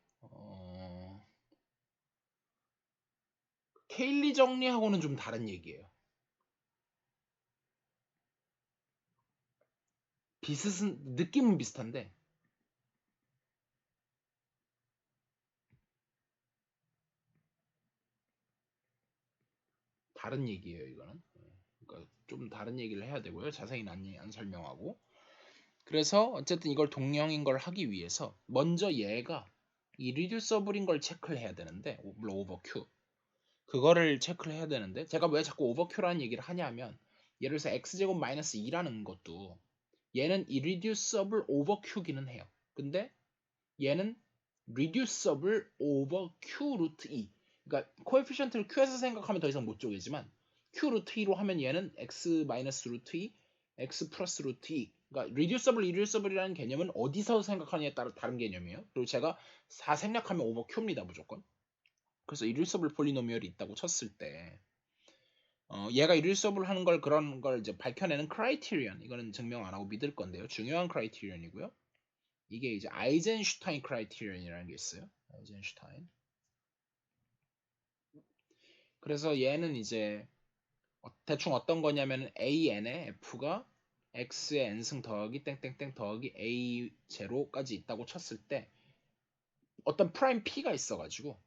케일리 정리하고는 좀 다른 얘기예요. 느낌은 비슷한데 다른 얘기예요. 이거는 그러니까 좀 다른 얘기를 해야 되고요. 자세히는 안 설명하고. 그래서 어쨌든 이걸 동형인 걸 하기 위해서 먼저 얘가 irreducible인 걸 체크를 해야 되는데, 물론 오버큐. 그거를 체크를 해야 되는데, 제가 왜 자꾸 오버큐라는 얘기를 하냐면, 예를 들어서 x제곱 마이너스 2라는 것도 얘는 irreducible over q기는 해요. 근데 얘는 reducible over q 루트 2. 그러니까 코에피션트를 q에서 생각하면 더 이상 못 쪼개지만 q 루트 2로 하면 얘는 x 마이너스 루트 2, x 플러스 루트 2. 그러니까 reducible, irreducible이라는 개념은 어디서 생각하느냐에 따라 다른 개념이에요. 그리고 제가 4 생략하면 over q입니다, 무조건. 그래서 irreducible 폴리노미얼이 있다고 쳤을 때 얘가 irreducible 하는 걸 그런 걸 이제 밝혀내는 크라이테리언, 이거는 증명 안 하고 믿을 건데요. 중요한 크라이테리언이고요. 이게 이제 아이젠슈타인 크라이테리언이라는 게 있어요. 아이젠슈타인. 그래서 얘는 이제 대충 어떤 거냐면 AN에 F가 X의 N승 더하기 땡땡땡 더하기 A 제로까지 있다고 쳤을 때 어떤 프라임 P가 있어가지고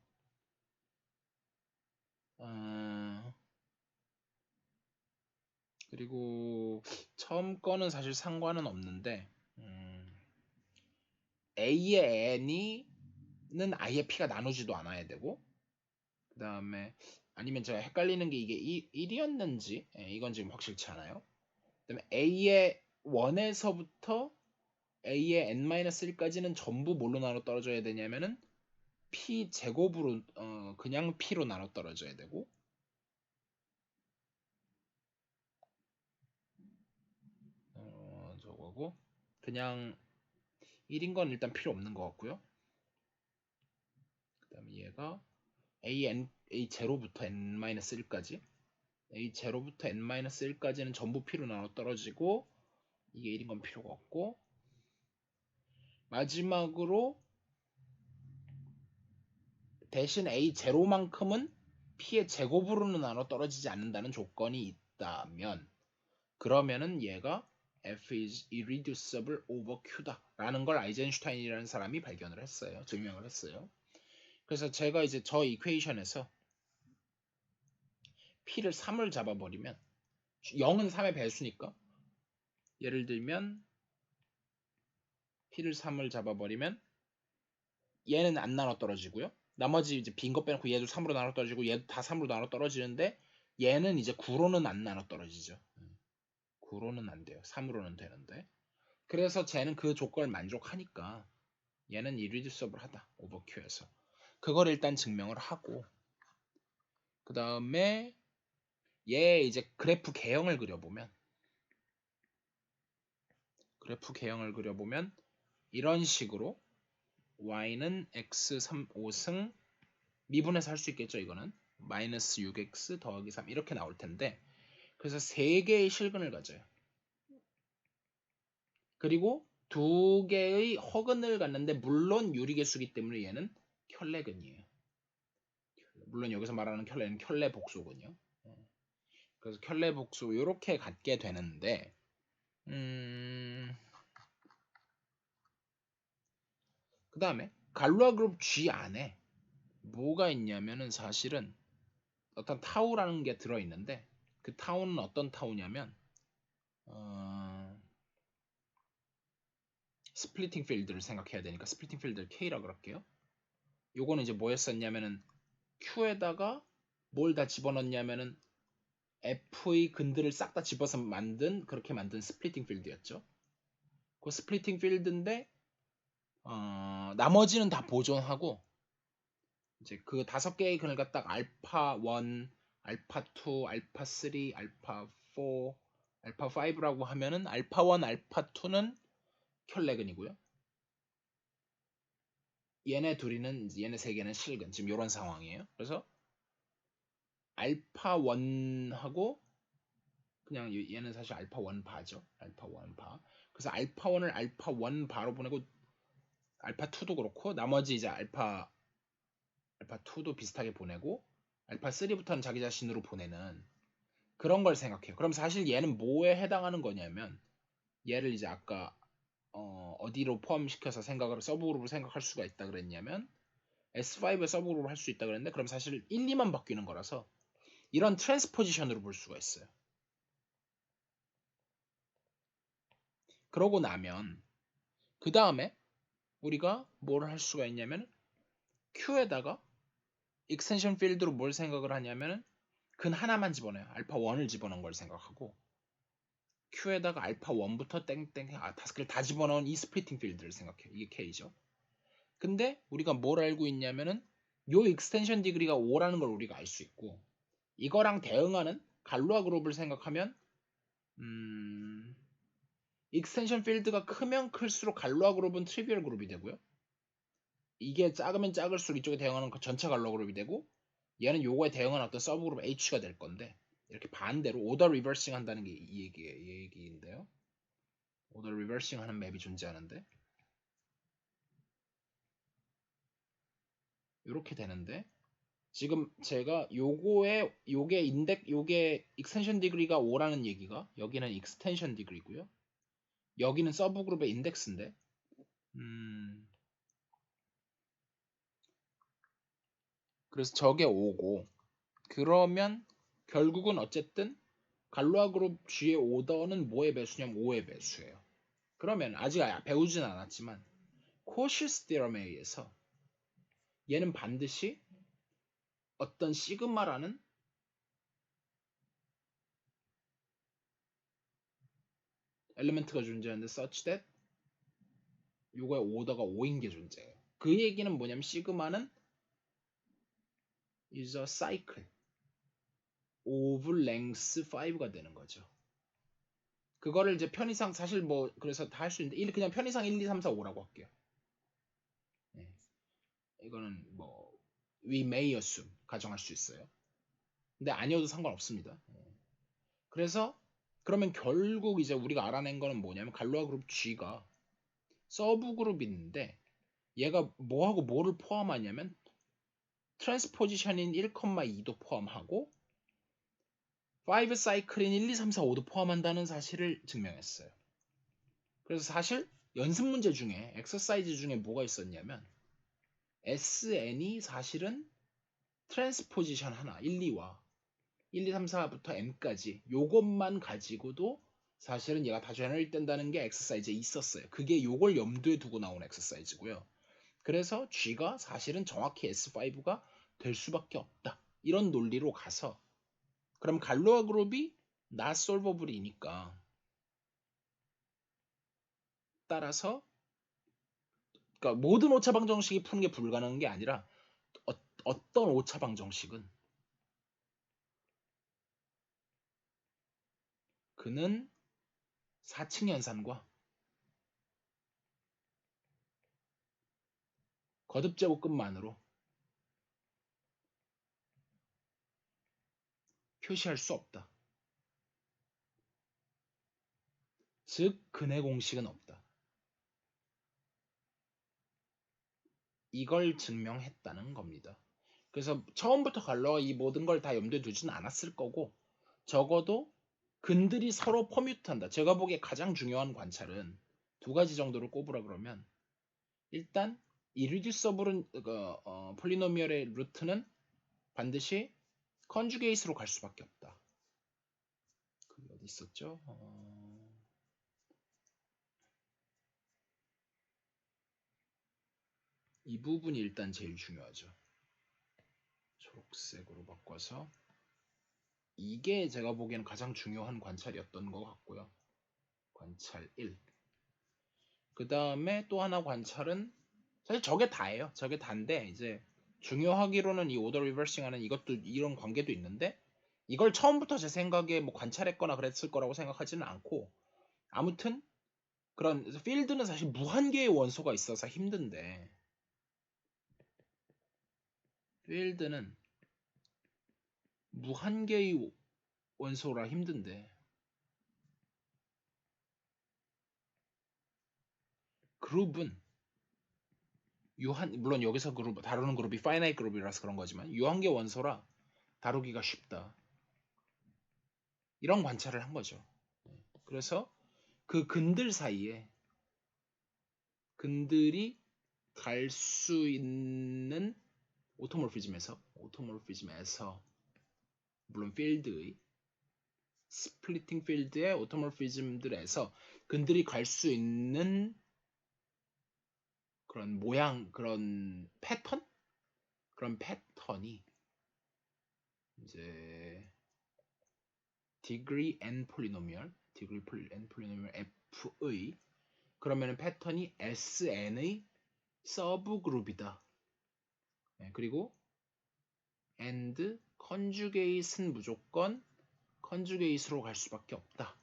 그리고 처음 거는 사실 상관은 없는데 A의 N이는 아예 P가 나누지도 않아야 되고, 그 다음에 아니면 제가 헷갈리는 게 이게 1이었는지 이건 지금 확실치 않아요. 그 다음에 A의 1에서부터 A의 N-1까지는 전부 뭘로 나눠 떨어져야 되냐면은 P 제곱으로 그냥 P로 나눠 떨어져야 되고, 저거고 그냥 1인 건 일단 필요 없는 것 같고요. 그 다음에 얘가 A0부터 N-1까지 A0부터 N-1까지는 전부 P로 나눠 떨어지고, 이게 1인 건 필요가 없고, 마지막으로 대신 A0만큼은 P의 제곱으로는 나눠 떨어지지 않는다는 조건이 있다면, 그러면은 얘가 F is irreducible over Q다 라는 걸 아이젠슈타인이라는 사람이 발견을 했어요. 증명을 했어요. 그래서 제가 이제 저 이퀘이션에서 P를 3을 잡아버리면 0은 3의 배수니까, 예를 들면 P를 3을 잡아버리면 얘는 안 나눠 떨어지고요. 나머지 이제 빈 거 빼놓고 얘도 3으로 나눠 떨어지고 얘도 다 3으로 나눠 떨어지는데, 얘는 이제 9로는 안 나눠 떨어지죠. 9로는 안 돼요. 3으로는 되는데. 그래서 쟤는 그 조건을 만족하니까 얘는 irreducible 하다. 오버큐에서. 그걸 일단 증명을 하고, 그 다음에 얘 이제 그래프 개형을 그려보면 이런 식으로 y는 x 3, 5승 미분해서 할 수 있겠죠. 이거는 마이너스 6x 더하기 3 이렇게 나올 텐데, 그래서 3개의 실근을 가져요. 그리고 2개의 허근을 갖는데, 물론 유리계수기 때문에 얘는 켤레근이에요. 물론 여기서 말하는 켤레는 켤레 복소군요. 그래서 켤레 복소 이렇게 갖게 되는데, 그 다음에 갈루아 그룹 G 안에 뭐가 있냐면은 사실은 어떤 타우라는 게 들어있는데, 그 타우는 어떤 타우냐면 스플리팅 필드를 생각해야 되니까 스플리팅 필드를 K라고 할게요. 요거는 이제 뭐였었냐면은 Q에다가 뭘 다 집어넣냐면은 F의 근들을 싹 다 집어서 그렇게 만든 스플리팅 필드였죠. 그 스플리팅 필드인데 나머지는 다 보존하고, 이제 그 5개의 근을 갖다가 알파 1, 알파 2, 알파 3, 알파 4, 알파 5라고 하면은 알파 1, 알파 2는 켤레근이고요. 얘네 세 개는 실근. 지금 이런 상황이에요. 그래서 알파 1하고 그냥 얘는 사실 알파 1 바죠. 알파 1 바. 그래서 알파 1을 알파 1 바로 보내고, 알파 2도 그렇고 나머지 이제 알파 2도 비슷하게 보내고, 알파 3부터는 자기 자신으로 보내는 그런 걸 생각해요. 그럼 사실 얘는 뭐에 해당하는 거냐면, 얘를 이제 아까 어디로 포함시켜서 서브그룹을 생각할 수가 있다 그랬냐면 S5의 서브그룹을 할 수 있다 그랬는데, 그럼 사실 1, 2만 바뀌는 거라서 이런 트랜스포지션으로 볼 수가 있어요. 그러고 나면 그 다음에 우리가 뭘 할 수가 있냐면 Q에다가 익스텐션 필드로 뭘 생각을 하냐면은 근 하나만 집어넣어요. 알파 1을 집어넣은 걸 생각하고 Q에다가 알파 1부터 땡땡 5개를 다 집어넣은 이 스플리팅 필드를 생각해요. 이게 K죠. 근데 우리가 뭘 알고 있냐면은 요 익스텐션 디그리가 5라는 걸 우리가 알 수 있고 이거랑 대응하는 갈루아 그룹을 생각하면 익스텐션 필드가 크면 클수록 갈루아 그룹은 트리비얼 그룹이 되고요. 이게 작으면 작을수록 이쪽에 대응하는 그 전체 갈루아 그룹이 되고 얘는 요거에 대응하는 어떤 서브 그룹 H가 될 건데 이렇게 반대로 오더 리버싱 한다는 게 이 얘기인데요. 오더 리버싱 하는 맵이 존재하는데 이렇게 되는데 지금 제가 요게 익스텐션 디그리가 5라는 얘기가 여기는 익스텐션 디그리고요. 여기는 서브 그룹의 인덱스인데 그래서 저게 5고 그러면 결국은 어쨌든 갈루아 그룹 G의 오더는 뭐의 배수냐면 5의 배수예요. 그러면 아직 배우진 않았지만 코시스 디럼에 의해서 얘는 반드시 어떤 시그마라는 엘리멘트가 존재하는데 such that 요거의 오더가 5인 게 존재해요. 그 얘기는 뭐냐면 시그마는 is a cycle of length 5가 되는 거죠. 그거를 이제 편의상 사실 뭐 그래서 다 할 수 있는데 그냥 편의상 1, 2, 3, 4, 5라고 할게요. 네. 이거는 뭐 we may assume 가정할 수 있어요. 근데 아니어도 상관없습니다. 그래서 그러면 결국 이제 우리가 알아낸 거는 뭐냐면 갈루아 그룹 G가 서브 그룹인데 얘가 뭐하고 뭐를 포함하냐면 트랜스포지션인 1,2도 포함하고 5 사이클인 1, 2, 3, 4, 5도 포함한다는 사실을 증명했어요. 그래서 사실 연습 문제 중에 엑서사이즈 중에 뭐가 있었냐면 SN이 사실은 트랜스포지션 하나 1, 2와 1, 2, 3, 4부터 M까지 요것만 가지고도 사실은 얘가 다 제너레이트 된다는 게 엑서사이즈에 있었어요. 그게 요걸 염두에 두고 나온 엑서사이즈고요. 그래서 G가 사실은 정확히 S5가 될 수밖에 없다. 이런 논리로 가서 그럼 갈로아 그룹이 not solvable이니까 따라서 그러니까 모든 오차 방정식이 푸는 게 불가능한 게 아니라 어떤 오차 방정식은 그는 4층 연산과 거듭 제곱근만으로 표시할 수 없다. 즉 근의 공식은 없다. 이걸 증명했다는 겁니다. 그래서 처음부터 갈러가 이 모든 걸 다 염두에 두지는 않았을 거고 적어도 근들이 서로 퍼뮤트한다. 제가 보기에 가장 중요한 관찰은 두 가지 정도를 꼽으라 그러면 일단 이리듀서블은 폴리노미얼의 루트는 반드시 컨주게이트로 갈 수밖에 없다. 그게 어디 있었죠? 이 부분이 일단 제일 중요하죠. 초록색으로 바꿔서 이게 제가 보기에는 가장 중요한 관찰이었던 것 같고요. 관찰 1. 그 다음에 또 하나 관찰은 사실 저게 다예요. 저게 다인데 이제 중요하기로는 이 오더 리버싱 하는 이것도 이런 관계도 있는데 이걸 처음부터 제 생각에 뭐 관찰했거나 그랬을 거라고 생각하지는 않고 아무튼 그런 필드는 사실 무한개의 원소가 있어서 힘든데 필드는 무한개의 원소라 힘든데 그룹은 물론 여기서 다루는 그룹이 파이나이트 그룹이라서 그런 거지만 유한계 원소라 다루기가 쉽다. 이런 관찰을 한 거죠. 그래서 그 근들 사이에 근들이 갈 수 있는 오토모르피즘에서 물론 필드의 스플리팅 필드의 오토모피즘들에서 그들이 갈 수 있는 그런 모양, 그런 패턴? 그런 패턴이 이제 degree n polynomial f의 그러면은 패턴이 Sn의 서브그룹이다. 네, 그리고 and conjugate은 무조건 conjugate로 갈 수밖에 없다.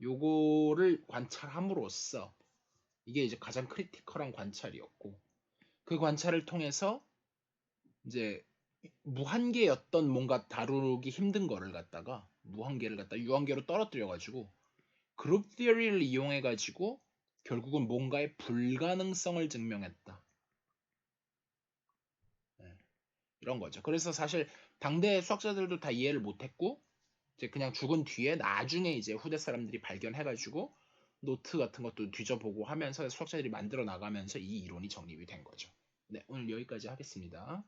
요거를 관찰함으로써 이게 이제 가장 크리티컬한 관찰이었고 그 관찰을 통해서 이제 무한계였던 뭔가 다루기 힘든 거를 갖다가 무한계를 갖다 유한계로 떨어뜨려 가지고 그룹 티어리를 이용해 가지고 결국은 뭔가의 불가능성을 증명했다. 네, 이런 거죠. 그래서 사실 당대 수학자들도 다 이해를 못했고 이제 그냥 죽은 뒤에 나중에 이제 후대 사람들이 발견해가지고 노트 같은 것도 뒤져보고 하면서 수학자들이 만들어 나가면서 이 이론이 정립이 된 거죠. 네, 오늘 여기까지 하겠습니다.